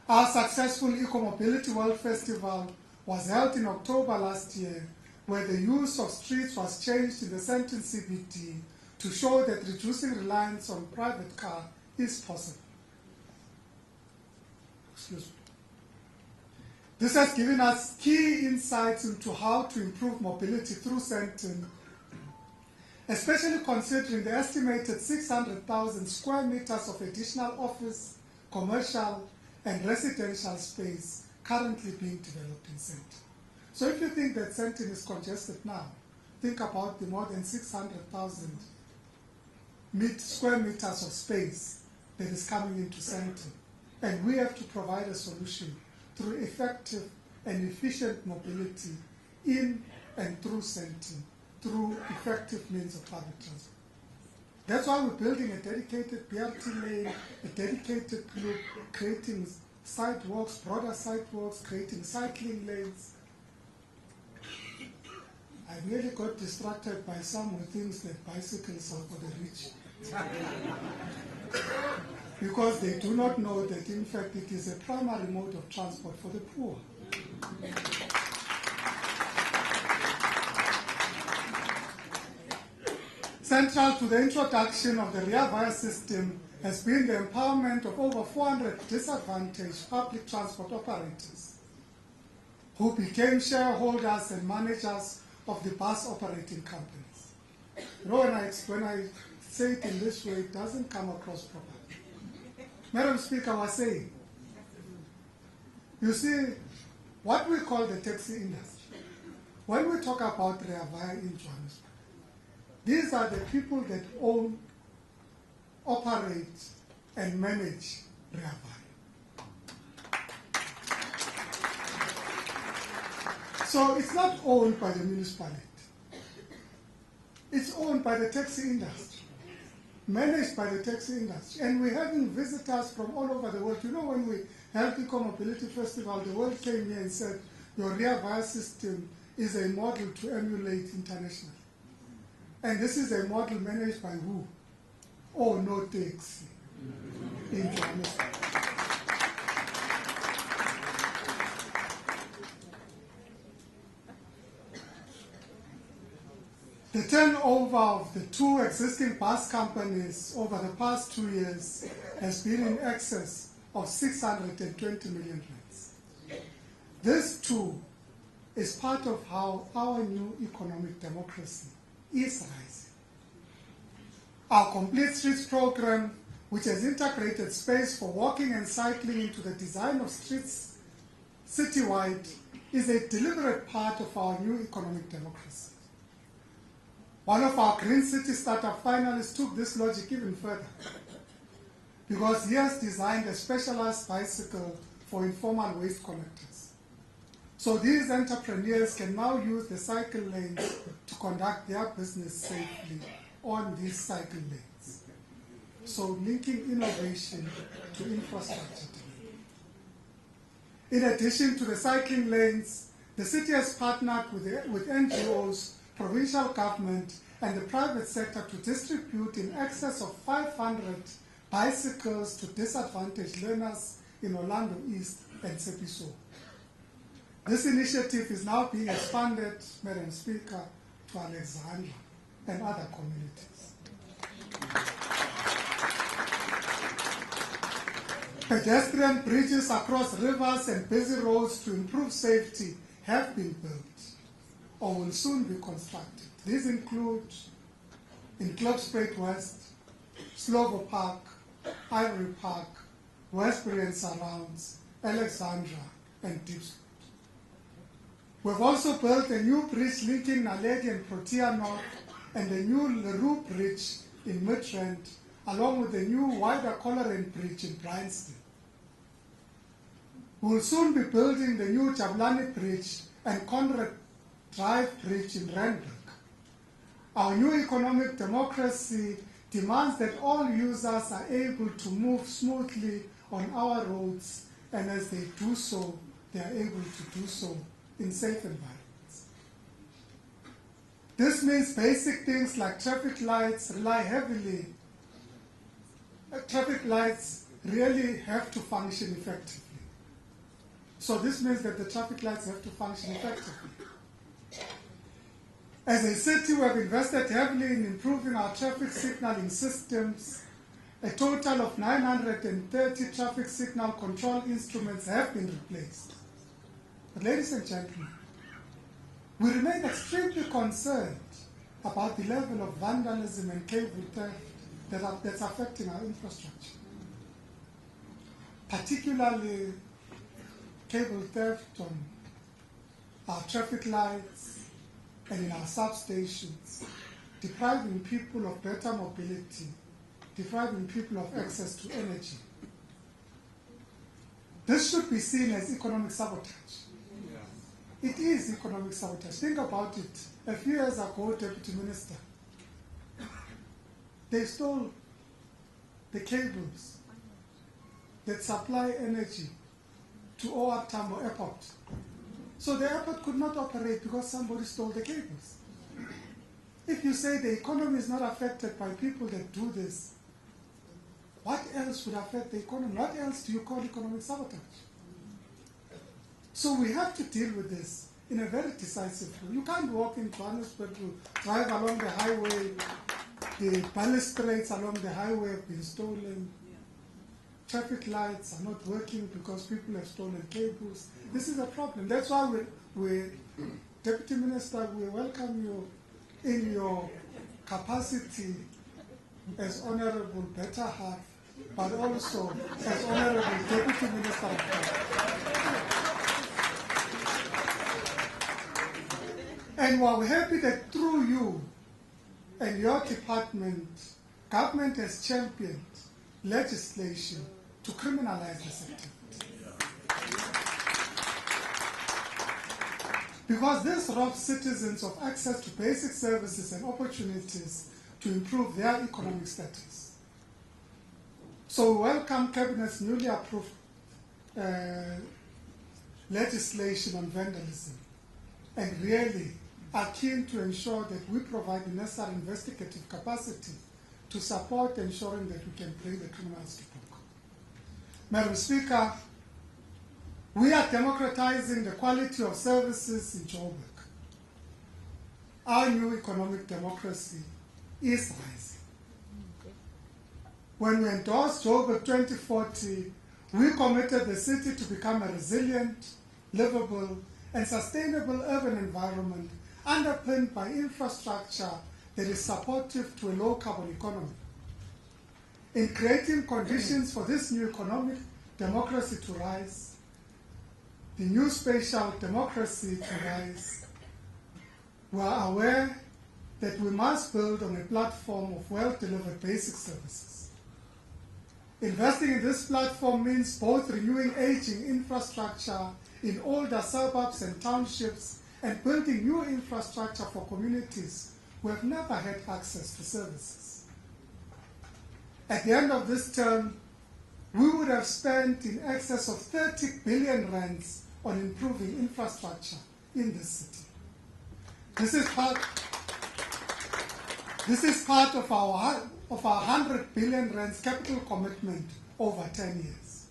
Our successful Eco-Mobility World Festival was held in October last year, where the use of streets was changed in the Sandton CBD to show that reducing reliance on private car is possible. Excuse me. This has given us key insights into how to improve mobility through Sandton, especially considering the estimated 600,000 square meters of additional office, commercial, and residential space currently being developed in Sandton. So if you think that Sandton is congested now, think about the more than 600,000 square meters of space that is coming into Sandton. And we have to provide a solution through effective and efficient mobility in and through Sandton through effective means of public transport. That's why we're building a dedicated BRT lane, a dedicated loop, creating sidewalks, broader sidewalks, creating cycling lanes. I nearly got distracted by some who think that bicycles are for the rich. Because they do not know that in fact it is a primary mode of transport for the poor. Central to the introduction of the rear via system has been the empowerment of over 400 disadvantaged public transport operators who became shareholders and managers of the bus operating companies. You know, when I say it in this way, it doesn't come across properly. Madam Speaker was saying, you see, what we call the taxi industry, when we talk about rear via in Johannesburg, these are the people that own, operate, and manage rear via. So it's not owned by the municipality. It's owned by the taxi industry, managed by the taxi industry. And we're having visitors from all over the world. You know, when we held the Eco-Mobility Festival, the world came here and said, your rear via system is a model to emulate internationally. And this is a model managed by who? Oh, no taxi in Johannesburg. The turnover of the two existing bus companies over the past 2 years has been in excess of 620 million rands. This too is part of how our new economic democracy is rising. Our Complete Streets program, which has integrated space for walking and cycling into the design of streets citywide, is a deliberate part of our new economic democracy. One of our Green City startup finalists took this logic even further, because he has designed a specialized bicycle for informal waste collectors. So these entrepreneurs can now use the cycle lanes to conduct their business safely on these cycle lanes. So linking innovation to infrastructure. In addition to the cycling lanes, the city has partnered with NGOs, provincial government, and the private sector to distribute in excess of 500 bicycles to disadvantaged learners in Orlando East and Sepiso. This initiative is now being expanded, Madam Speaker, to Alexandra and other communities. Pedestrian bridges across rivers and busy roads to improve safety have been built or will soon be constructed. These include in Klopspruit West, Slovo Park, Ivory Park, Westbury and surrounds, Alexandra and Diepsloot. We've also built a new bridge linking Naledi and Protea North and a new Leroux Bridge in Midrand, along with a new wider Coleraine Bridge in Bryanston. We will soon be building the new Jabulani Bridge and Conrad Drive Bridge in Randburg. Our new economic democracy demands that all users are able to move smoothly on our roads, and as they do so, they are able to do so in safe environments. This means basic things like traffic lights rely heavily. Traffic lights really have to function effectively. So this means that the traffic lights have to function effectively. As a city, we have invested heavily in improving our traffic signaling systems. A total of 930 traffic signal control instruments have been replaced. But ladies and gentlemen, we remain extremely concerned about the level of vandalism and cable theft that's affecting our infrastructure. Particularly cable theft on our traffic lights and in our substations, depriving people of better mobility, depriving people of access to energy. This should be seen as economic sabotage. It is economic sabotage. Think about it. A few years ago, Deputy Minister, they stole the cables that supply energy to OR Tambo Airport. So the airport could not operate because somebody stole the cables. If you say the economy is not affected by people that do this, what else would affect the economy? What else do you call economic sabotage? So we have to deal with this in a very decisive way. You can't walk in Johannesburg to drive along the highway. The balustrades along the highway have been stolen. Traffic lights are not working because people have stolen cables. This is a problem. That's why Deputy Minister, we welcome you in your capacity as Honorable Better Half, but also as Honorable Deputy Minister of Health. And we're happy that through you and your department, government has championed legislation to criminalize this activity. Because this robs citizens of access to basic services and opportunities to improve their economic status. So we welcome Cabinet's newly approved legislation on vandalism, and really are keen to ensure that we provide the necessary investigative capacity to support ensuring that we can bring the criminals to book. Madam Speaker, we are democratizing the quality of services in Joburg. Our new economic democracy is rising. When we endorsed Joburg 2040, we committed the city to become a resilient, livable, and sustainable urban environment underpinned by infrastructure that is supportive to a low-carbon economy. In creating conditions for this new economic democracy to rise, the new spatial democracy to rise, we are aware that we must build on a platform of well-delivered basic services. Investing in this platform means both renewing aging infrastructure in older suburbs and townships and building new infrastructure for communities who have never had access to services. At the end of this term, we would have spent in excess of 30 billion rands on improving infrastructure in this city. This is part of our 100 billion rands capital commitment over 10 years.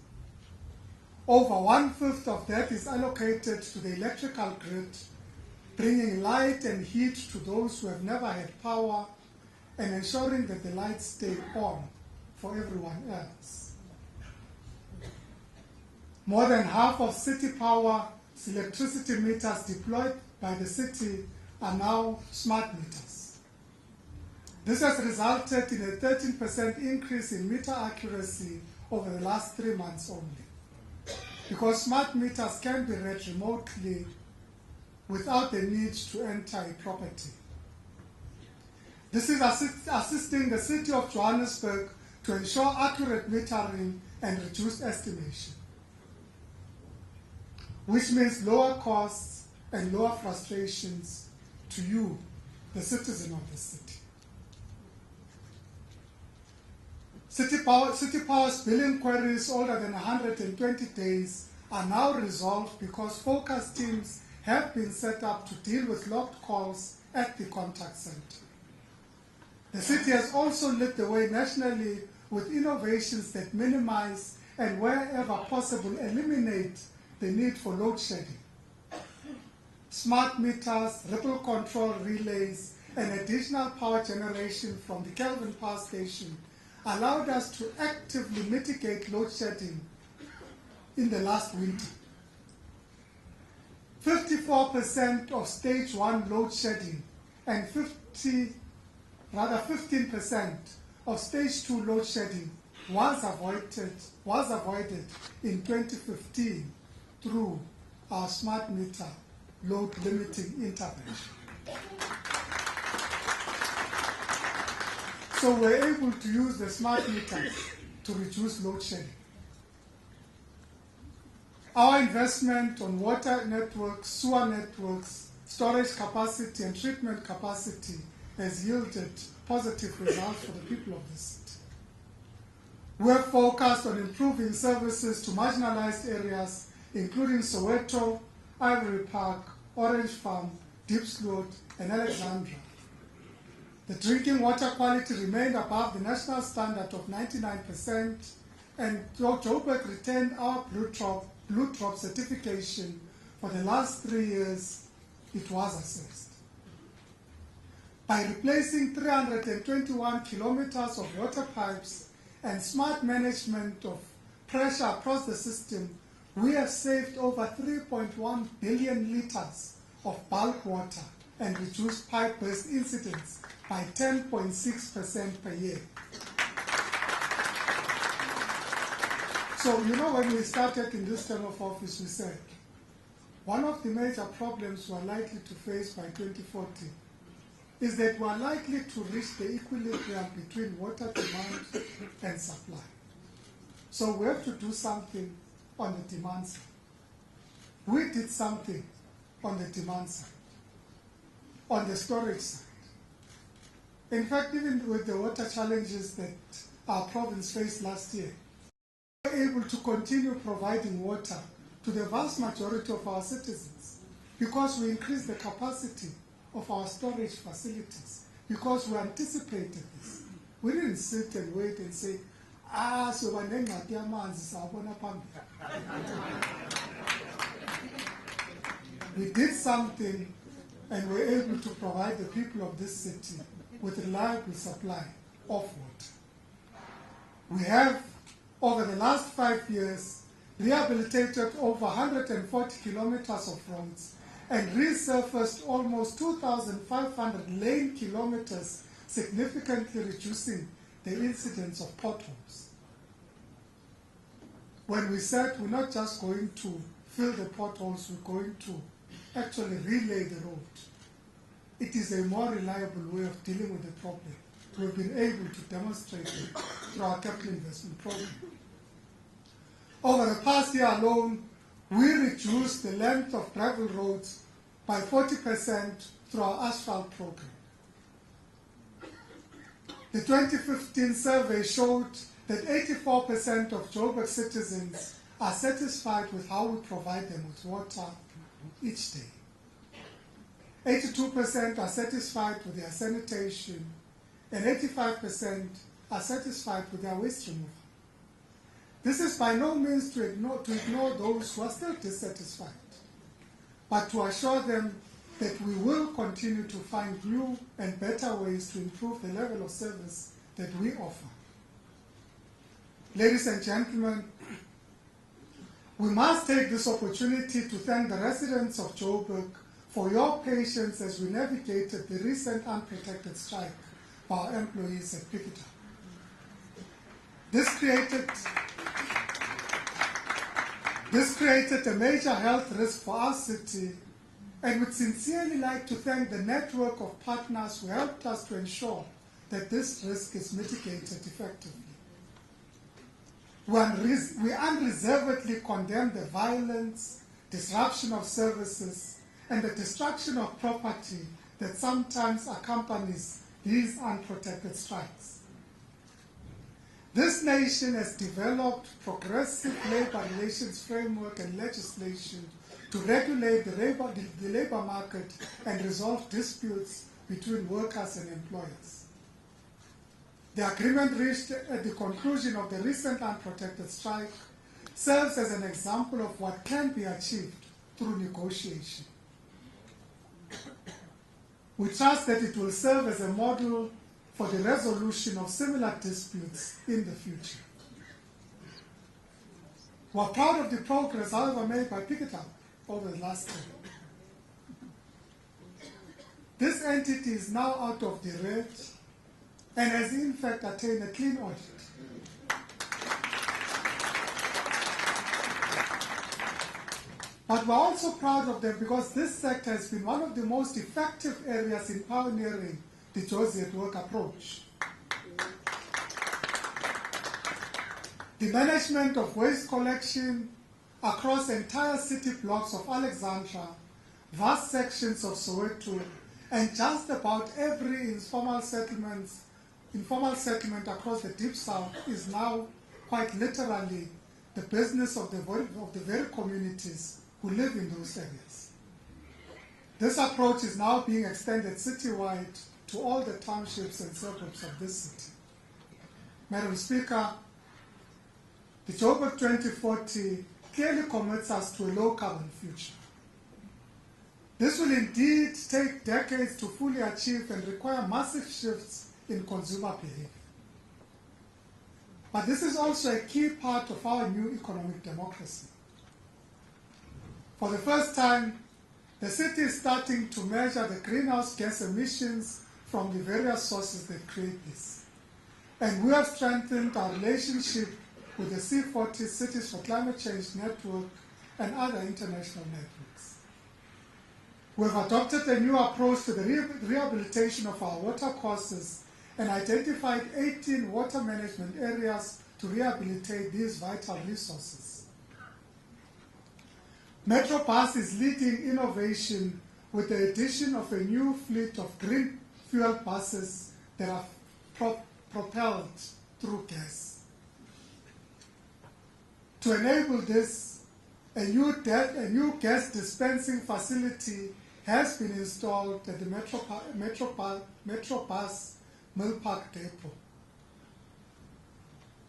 Over 1/5 of that is allocated to the electrical grid, bringing light and heat to those who have never had power and ensuring that the lights stay on for everyone else. More than half of City Power's electricity meters deployed by the city are now smart meters. This has resulted in a 13% increase in meter accuracy over the last 3 months only, because smart meters can be read remotely without the need to enter a property. This is assisting the city of Johannesburg to ensure accurate metering and reduced estimation, which means lower costs and lower frustrations to you, the citizen of the city. City Power's billing queries older than 120 days are now resolved because focus teams have been set up to deal with locked calls at the contact center. The city has also led the way nationally with innovations that minimize and wherever possible eliminate the need for load shedding. Smart meters, ripple control relays, and additional power generation from the Kelvin Power Station allowed us to actively mitigate load shedding in the last winter. 54% of stage 1 load shedding and 15% of stage 2 load shedding was avoided in 2015 through our smart meter load limiting intervention. So we're able to use the smart meters to reduce load shedding. Our investment on water networks, sewer networks, storage capacity and treatment capacity has yielded positive results for the people of this city. We have focused on improving services to marginalized areas, including Soweto, Ivory Park, Orange Farm, Diepsloot, and Alexandra. The drinking water quality remained above the national standard of 99%, and Joburg retained our Blue Drop certification for the last 3 years. It was assessed. By replacing 321 kilometers of water pipes and smart management of pressure across the system, we have saved over 3.1 billion liters of bulk water and reduced pipe-burst incidents by 10.6% per year. So, you know, when we started in this term of office, we said, one of the major problems we are likely to face by 2040 is that we are likely to reach the equilibrium between water demand and supply. So we have to do something on the demand side. We did something on the demand side, on the storage side. In fact, even with the water challenges that our province faced last year, we were able to continue providing water to the vast majority of our citizens because we increased the capacity of our storage facilities, because we anticipated this. We didn't sit and wait and say, so we did something and were able to provide the people of this city with reliable supply of water. We have, over the last 5 years, rehabilitated over 140 kilometers of roads and resurfaced almost 2,500 lane kilometers, significantly reducing the incidence of potholes. When we said we're not just going to fill the potholes, we're going to actually relay the road, it is a more reliable way of dealing with the problem. We've been able to demonstrate it through our capital investment program. Over the past year alone, we reduced the length of gravel roads by 40% through our asphalt program. The 2015 survey showed that 84% of Joburg citizens are satisfied with how we provide them with water each day. 82% are satisfied with their sanitation, and 85% are satisfied with their waste removal. This is by no means to ignore those who are still dissatisfied, but to assure them that we will continue to find new and better ways to improve the level of service that we offer. Ladies and gentlemen, we must take this opportunity to thank the residents of Joburg for your patience as we navigated the recent unprotected strike by our employees at Piketa. This created a major health risk for our city, and would sincerely like to thank the network of partners who helped us to ensure that this risk is mitigated effectively. We unreservedly condemn the violence, disruption of services, and the destruction of property that sometimes accompanies these unprotected strikes. This nation has developed progressive labor relations framework and legislation to regulate the labor market and resolve disputes between workers and employers. The agreement reached at the conclusion of the recent unprotected strike serves as an example of what can be achieved through negotiation. We trust that it will serve as a model for the resolution of similar disputes in the future. We are proud of the progress, however, made by Piketa over the last year. This entity is now out of the red and has in fact attained a clean audit. But we're also proud of them because this sector has been one of the most effective areas in pioneering the Josie at Work approach. The management of waste collection, across entire city blocks of Alexandra, vast sections of Soweto, and just about every informal settlement across the Deep South is now quite literally the business of the very communities who live in those areas. This approach is now being extended citywide to all the townships and suburbs of this city. Madam Speaker, the Joburg 2040 clearly commits us to a low-carbon future. This will indeed take decades to fully achieve and require massive shifts in consumer behavior. But this is also a key part of our new economic democracy. For the first time, the city is starting to measure the greenhouse gas emissions from the various sources that create this. And we have strengthened our relationship with the C40 Cities for Climate Change Network and other international networks. We have adopted a new approach to the rehabilitation of our water courses and identified 18 water management areas to rehabilitate these vital resources. Metrobus is leading innovation with the addition of a new fleet of green fuel buses that are propelled through gas. To enable this, a new gas dispensing facility has been installed at the Metrobus Mill Park Depot.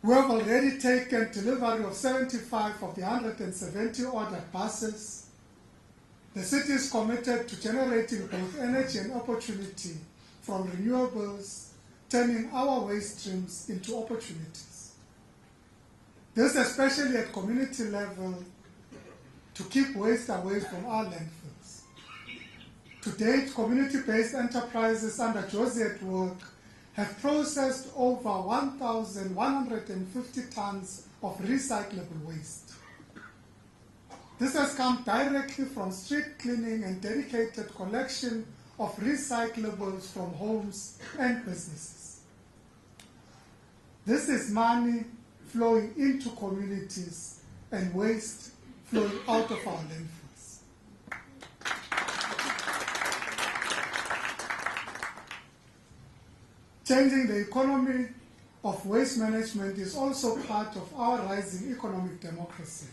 We have already taken delivery of 75 of the 170 ordered buses. The city is committed to generating both energy and opportunity from renewables, turning our waste streams into opportunities. This especially at community level to keep waste away from our landfills. To date, community-based enterprises under Josie at Work have processed over 1,150 tons of recyclable waste. This has come directly from street cleaning and dedicated collection of recyclables from homes and businesses. This is money flowing into communities and waste flowing out of our landfills. Changing the economy of waste management is also part of our rising economic democracy.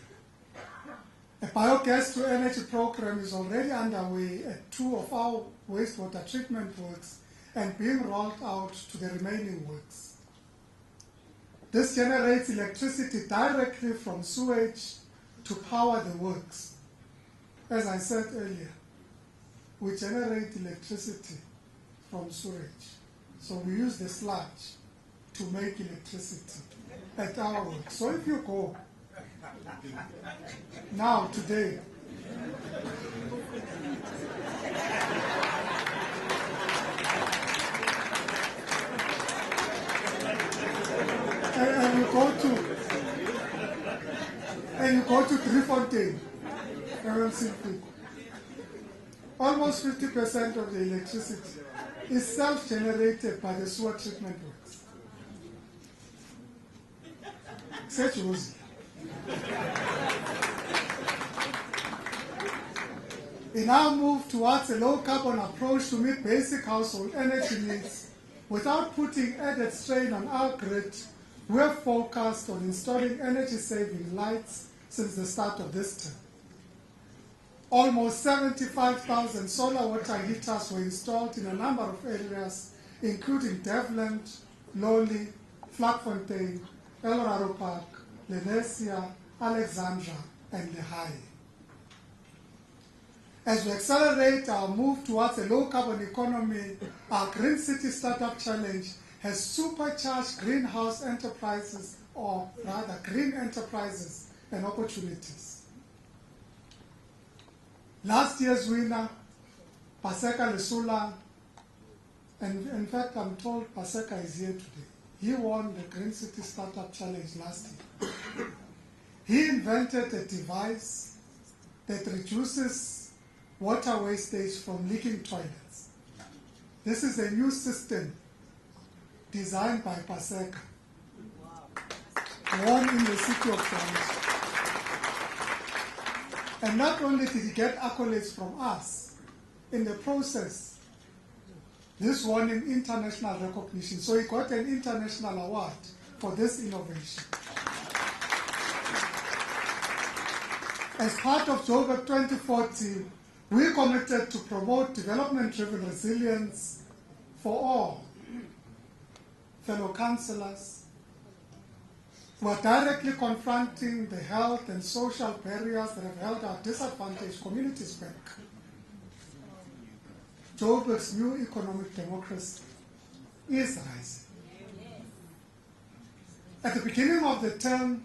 A biogas to energy program is already underway at 2 of our wastewater treatment works and being rolled out to the remaining works. This generates electricity directly from sewage to power the works. As I said earlier, we generate electricity from sewage. So we use the sludge to make electricity at our work. So if you go now, today, and you go to Turffontein, almost 50% of the electricity is self-generated by the sewer treatment works. Such was. We now move towards a low-carbon approach to meet basic household energy needs without putting added strain on our grid. We have focused on installing energy-saving lights since the start of this term. Almost 75,000 solar water heaters were installed in a number of areas, including Devland, Lowly, Turffontein, Elorado Park, Lenesia, Alexandra, and Lehigh. As we accelerate our move towards a low-carbon economy, our Green City Startup Challenge has supercharged greenhouse enterprises, or rather green enterprises and opportunities. Last year's winner, Paseka Lesula, and in fact I'm told Paseka is here today. He won the Green City Startup Challenge last year. He invented a device that reduces water wastage from leaking toilets. This is a new system designed by Paseka, won in the city of Johannesburg. And not only did he get accolades from us, in the process, this won him international recognition. So he got an international award for this innovation. As part of Joburg 2040, we committed to promote development-driven resilience for all. Fellow councillors, we are directly confronting the health and social barriers that have held our disadvantaged communities back. Joburg's new economic democracy is rising. At the beginning of the term,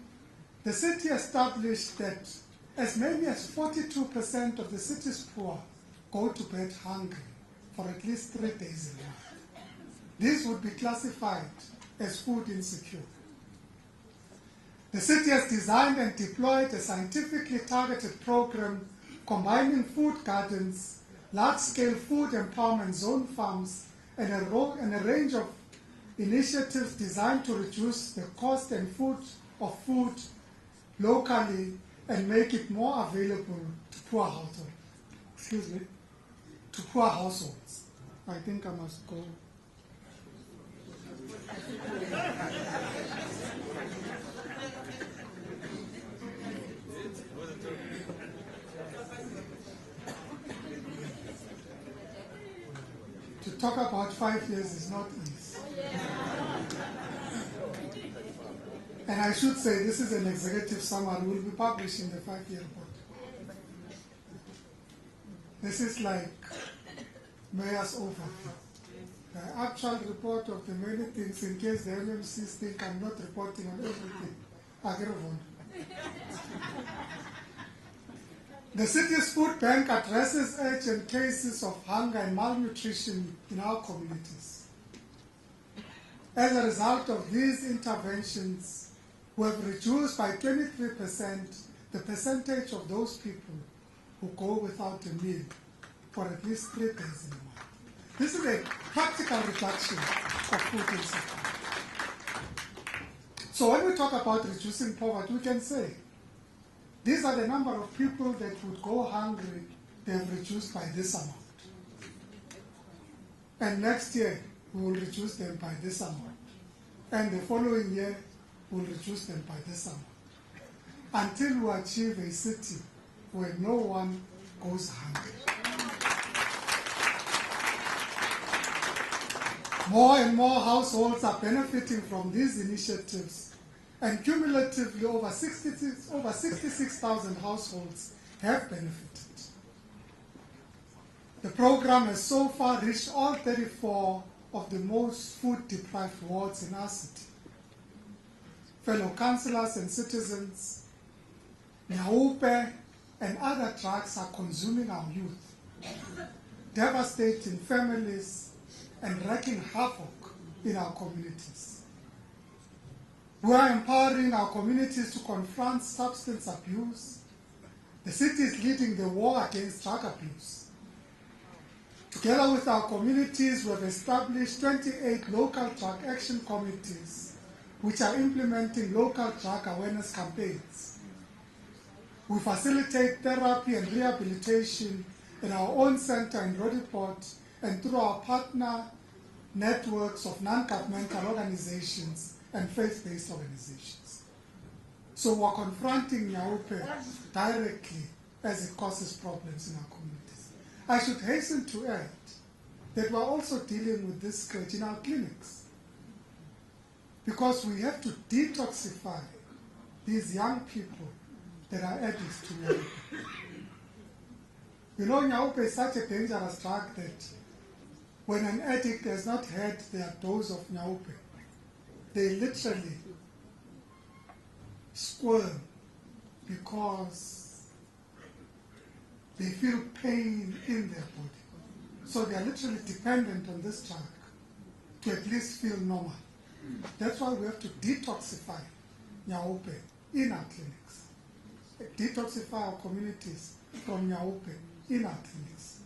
the city established that as many as 42% of the city's poor go to bed hungry for at least 3 days a month. These would be classified as food insecure. The city has designed and deployed a scientifically targeted program combining food gardens, large-scale food empowerment zone farms, and a range of initiatives designed to reduce the cost and of food locally and make it more available to poor households. To poor households. I think I must go. To talk about 5 years is not easy. And I should say this is an executive summary. We'll be publishing the 5-year report. This is like Mayor's overview. The actual report of the many things in case the MMCs think I'm not reporting on everything. The city's food bank addresses urgent cases of hunger and malnutrition in our communities. As a result of these interventions, we have reduced by 23% the percentage of those people who go without a meal for at least 3 days in a month. This is a practical reduction of food insecurity. So when we talk about reducing poverty, we can say these are the number of people that would go hungry, they have reduced by this amount. And next year, we will reduce them by this amount. And the following year, we'll reduce them by this amount. Until we achieve a city where no one goes hungry. More and more households are benefiting from these initiatives, and cumulatively over 66,000 households have benefited. The program has so far reached all 34 of the most food-deprived wards in our city. Fellow councillors and citizens, Mpho and other drugs are consuming our youth, devastating families and wreaking havoc in our communities. We are empowering our communities to confront substance abuse. The city is leading the war against drug abuse. Together with our communities, we have established 28 local drug action committees which are implementing local drug awareness campaigns. We facilitate therapy and rehabilitation in our own center in Roodepoort and through our partner networks of non-governmental organizations and faith-based organizations. So we're confronting Mpho directly as it causes problems in our communities. I should hasten to add that we're also dealing with this scourge in our clinics, because we have to detoxify these young people that are addicts to Mpho. You know, Mpho is such a dangerous drug that when an addict has not had their dose of Mpho, they literally squirm because they feel pain in their body. So they are literally dependent on this drug to at least feel normal. That's why we have to detoxify Mpho in our clinics. Detoxify our communities from Mpho in our clinics.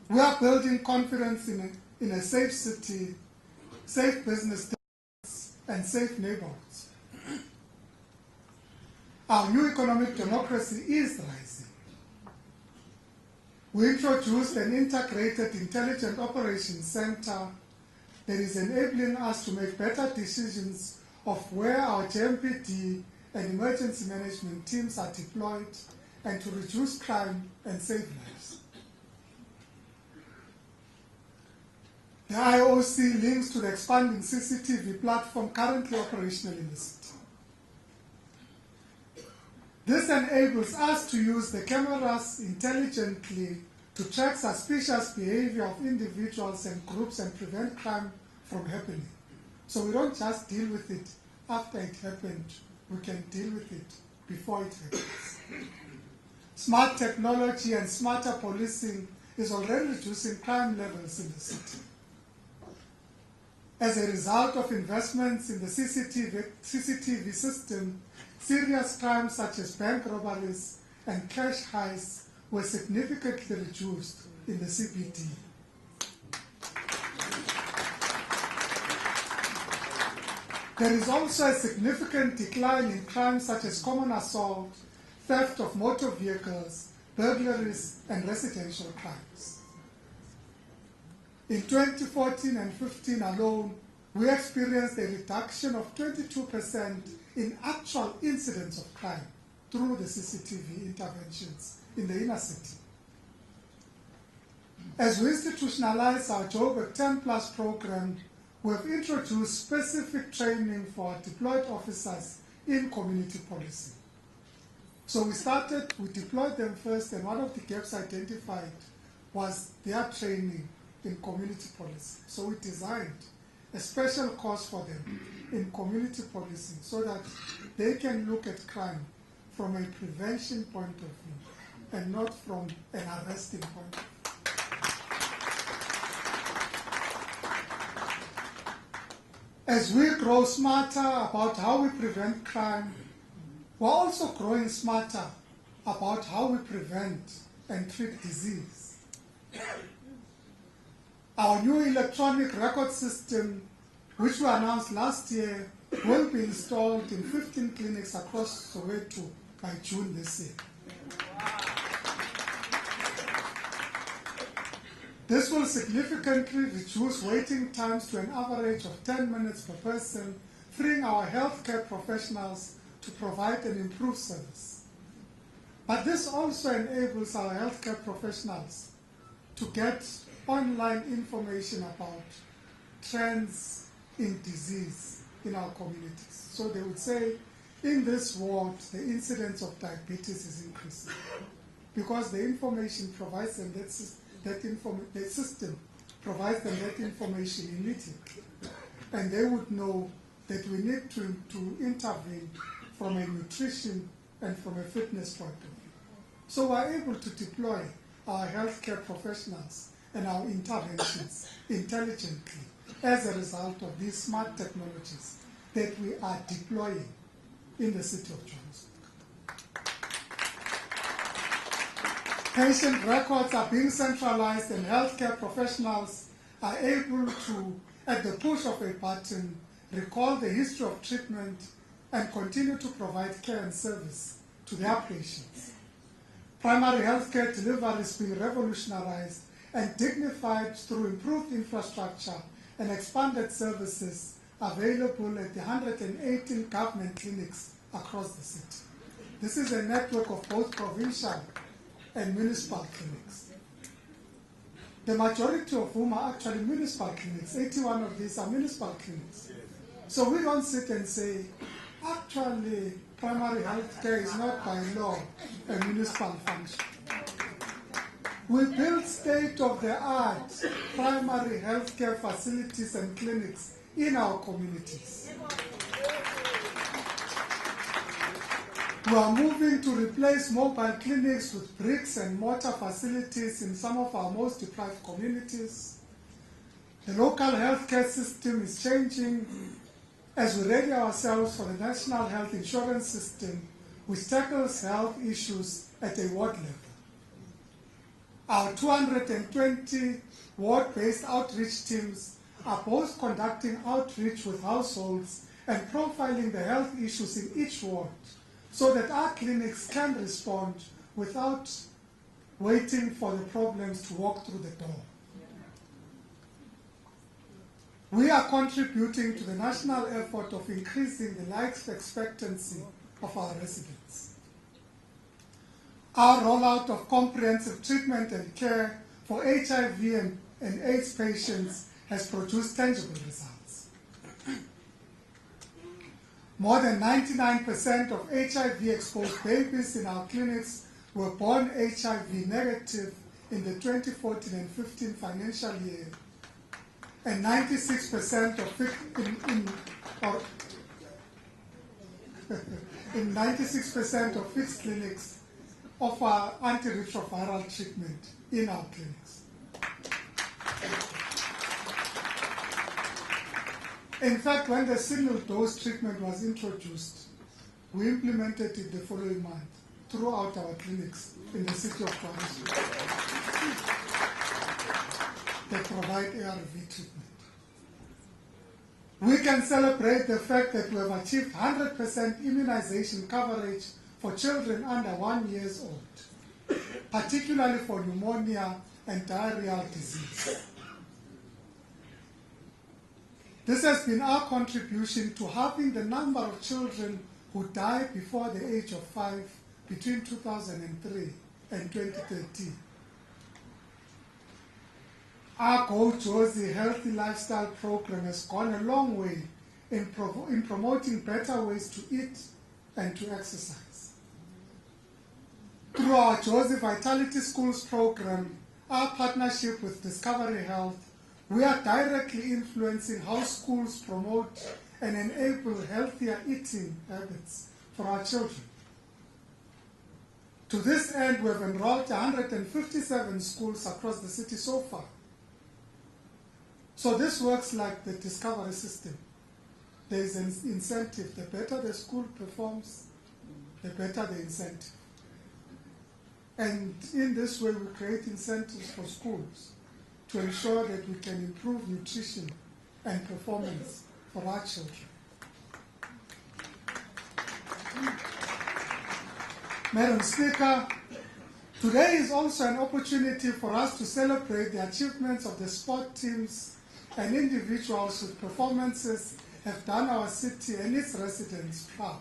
We are building confidence in a safe city, safe business and safe neighborhoods. Our new economic democracy is rising. We introduced an integrated intelligent operations center that is enabling us to make better decisions of where our JMPD and emergency management teams are deployed and to reduce crime and save lives. The IOC links to the expanding CCTV platform currently operational in the city. This enables us to use the cameras intelligently to track suspicious behavior of individuals and groups and prevent crime from happening. So we don't just deal with it after it happened, we can deal with it before it happens. Smart technology and smarter policing is already reducing crime levels in the city. As a result of investments in the CCTV system, serious crimes such as bank robberies and cash heists were significantly reduced in the CBD. There is also a significant decline in crimes such as common assault, theft of motor vehicles, burglaries, and residential crimes. In 2014 and 15 alone, we experienced a reduction of 22% in actual incidents of crime through the CCTV interventions in the inner city. As we institutionalize our Joburg 10 Plus program, we have introduced specific training for our deployed officers in community policing. So we deployed them first, and one of the gaps identified was their training in community policing. So we designed a special course for them in community policing so that they can look at crime from a prevention point of view and not from an arresting point of view. As we grow smarter about how we prevent crime, we're also growing smarter about how we prevent and treat disease. Our new electronic record system, which we announced last year, will be installed in 15 clinics across Soweto by June this year. This will significantly reduce waiting times to an average of 10 minutes per person, freeing our healthcare professionals to provide an improved service. But this also enables our healthcare professionals to get online information about trends in disease in our communities. So they would say, in this ward, the incidence of diabetes is increasing because the information provides them the system provides them that information immediately. And they would know that we need to intervene from a nutrition and from a fitness point of view. So we're able to deploy our healthcare professionals and our interventions intelligently as a result of these smart technologies that we are deploying in the city of Johannesburg. Patient records are being centralized and healthcare professionals are able to, at the push of a button, recall the history of treatment and continue to provide care and service to their patients. Primary healthcare delivery is being revolutionized and dignified through improved infrastructure and expanded services available at the 118 government clinics across the city. This is a network of both provincial and municipal clinics, the majority of whom are actually municipal clinics. 81 of these are municipal clinics. So we don't sit and say, actually, primary health care is not by law a municipal function. We build state-of-the-art primary health care facilities and clinics in our communities. We are moving to replace mobile clinics with bricks and mortar facilities in some of our most deprived communities. The local healthcare system is changing as we ready ourselves for the national health insurance system, which tackles health issues at a ward level. Our 220 ward-based outreach teams are both conducting outreach with households and profiling the health issues in each ward, so that our clinics can respond without waiting for the problems to walk through the door. We are contributing to the national effort of increasing the life expectancy of our residents. Our rollout of comprehensive treatment and care for HIV and AIDS patients has produced tangible results. More than 99% of HIV-exposed babies in our clinics were born HIV negative in the 2014 and 15 financial year, and 96% of 96% of fixed clinics offer antiretroviral treatment in our clinics. In fact, when the single dose treatment was introduced, we implemented it the following month throughout our clinics in the city of Johannesburg that provide ARV treatment. We can celebrate the fact that we have achieved 100% immunization coverage for children under 1 year old, particularly for pneumonia and diarrheal disease. This has been our contribution to halving the number of children who died before the age of 5 between 2003 and 2013. Our Go Jozi Healthy Lifestyle program has gone a long way in promoting better ways to eat and to exercise. Through our Jozi Vitality Schools program, our partnership with Discovery Health, we are directly influencing how schools promote and enable healthier eating habits for our children. To this end, we have enrolled 157 schools across the city so far. So this works like the Discovery system. There is an incentive. The better the school performs, the better the incentive. And in this way, we create incentives for schools to ensure that we can improve nutrition and performance for our children. Madam Speaker, today is also an opportunity for us to celebrate the achievements of the sport teams and individuals whose performances have done our city and its residents proud.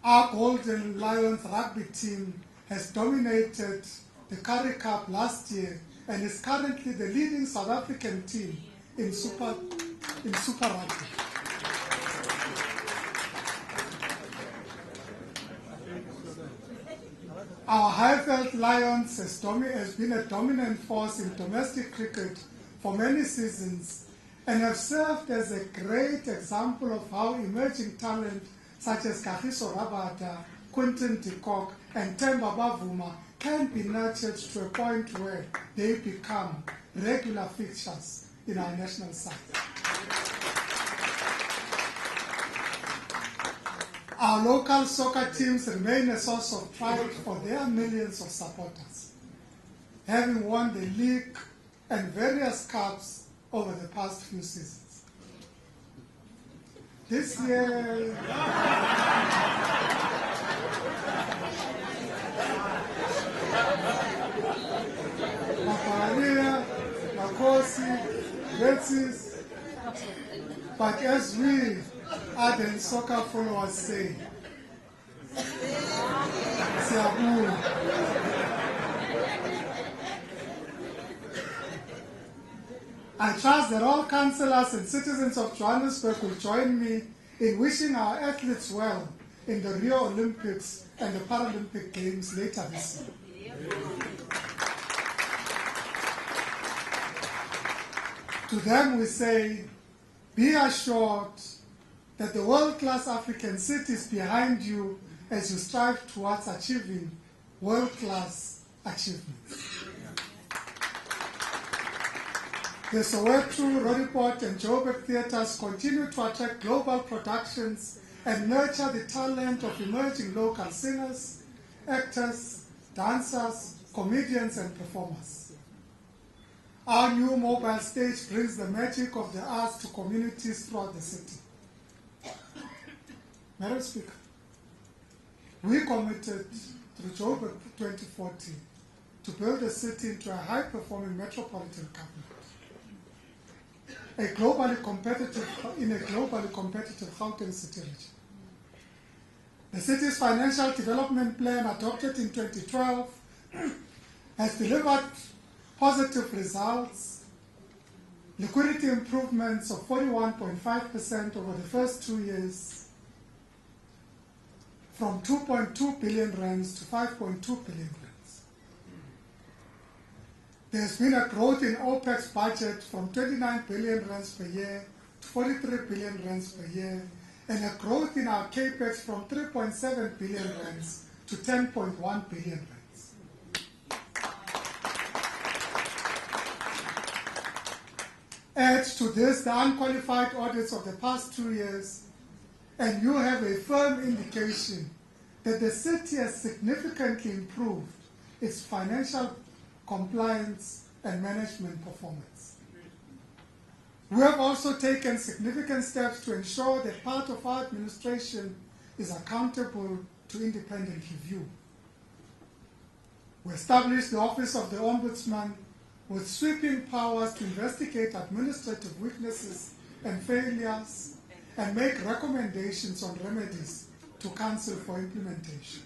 Our Golden Lions rugby team has dominated the Currie Cup last year and is currently the leading South African team in Super Rugby. Our Highveld Lions has been a dominant force in domestic cricket for many seasons and have served as a great example of how emerging talent such as Kagiso Rabada, Quentin de Kock, and Themba Bavuma can be nurtured to a point where they become regular fixtures in our national side. Our local soccer teams remain a source of pride for their millions of supporters, having won the league and various cups over the past few seasons. This year, Mapalia, Makosi, Betsy's, but as we ardent soccer followers say, Siabu. I trust that all councillors and citizens of Johannesburg will join me in wishing our athletes well in the Rio Olympics and the Paralympic Games later this year. To them we say, be assured that the world-class African city is behind you as you strive towards achieving world-class achievements. The Soweto, Roodepoort and Joburg theatres continue to attract global productions and nurture the talent of emerging local singers, actors, dancers, comedians and performers. Our new mobile stage brings the magic of the arts to communities throughout the city. Madam Speaker, we committed through Joburg 2040 to build the city into a high-performing metropolitan government, in a globally competitive Gauteng city region. The city's financial development plan, adopted in 2012, has delivered positive results, liquidity improvements of 41.5% over the first 2 years, from 2.2 billion rands to 5.2 billion rands. There has been a growth in OPEX budget from 29 billion rands per year to 43 billion rands per year, and a growth in our CAPEX from 3.7 billion rands to 10.1 billion rands. Add to this the unqualified audits of the past 2 years, and you have a firm indication that the city has significantly improved its financial compliance and management performance. We have also taken significant steps to ensure that part of our administration is accountable to independent review. We established the Office of the Ombudsman with sweeping powers to investigate administrative weaknesses and failures and make recommendations on remedies to Council for implementation.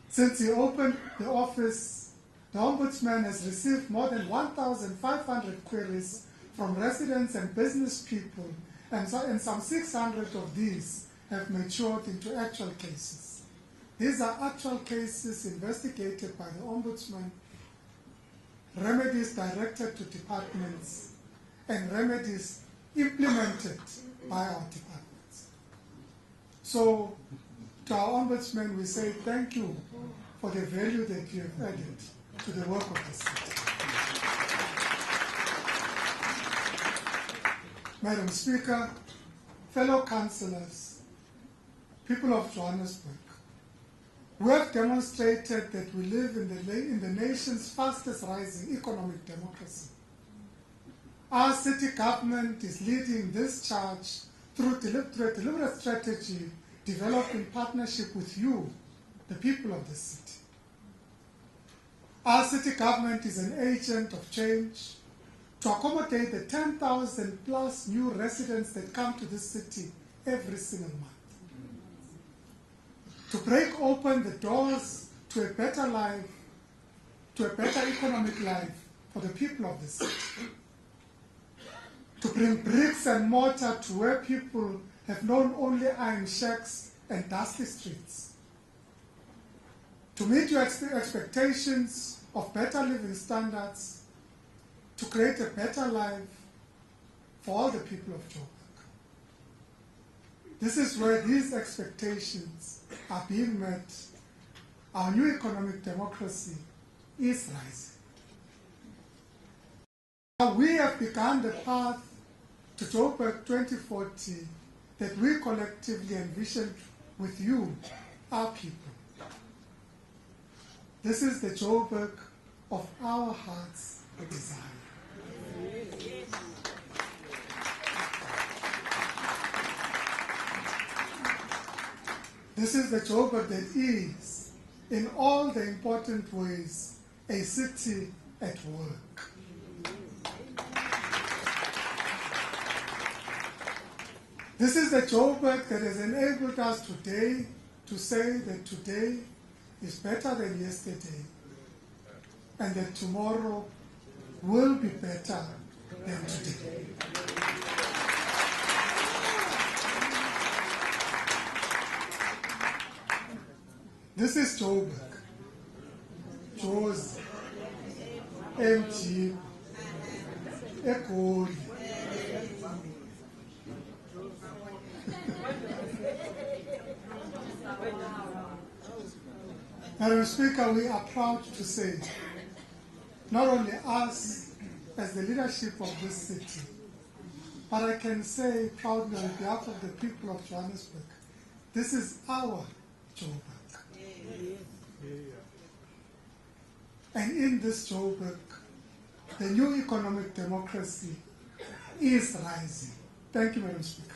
Since he opened the office, the Ombudsman has received more than 1,500 queries from residents and business people, and some 600 of these have matured into actual cases. These are actual cases investigated by the Ombudsman, remedies directed to departments, and remedies implemented by our departments. So, to our Ombudsman, we say thank you for the value that you have added to the work of the city. Madam Speaker, fellow councillors, people of Johannesburg, we have demonstrated that we live in the nation's fastest rising economic democracy. Our city government is leading this charge through a deliberate strategy developed in partnership with you, the people of the city. Our city government is an agent of change to accommodate the 10,000 plus new residents that come to this city every single month. To break open the doors to a better life, to a better economic life for the people of the city. To bring bricks and mortar to where people have known only iron shacks and dusty streets. To meet your expectations of better living standards, to create a better life for all the people of Joburg. This is where these expectations are being met. Our new economic democracy is rising. Now we have begun the path to Joburg 2040 that we collectively envisioned with you, our people. This is the Joburg of our heart's desire. This is the Joburg that is, in all the important ways, a city at work. This is the Joburg that has enabled us today to say that today is better than yesterday, and that tomorrow will be better than today. This is Joburg. Jozi, Mpho, Ekoli. Madam Speaker, we are proud to say, not only us as the leadership of this city, but I can say proudly on behalf of the people of Johannesburg, this is our Joburg. And in this Joburg, the new economic democracy is rising. Thank you, Madam Speaker.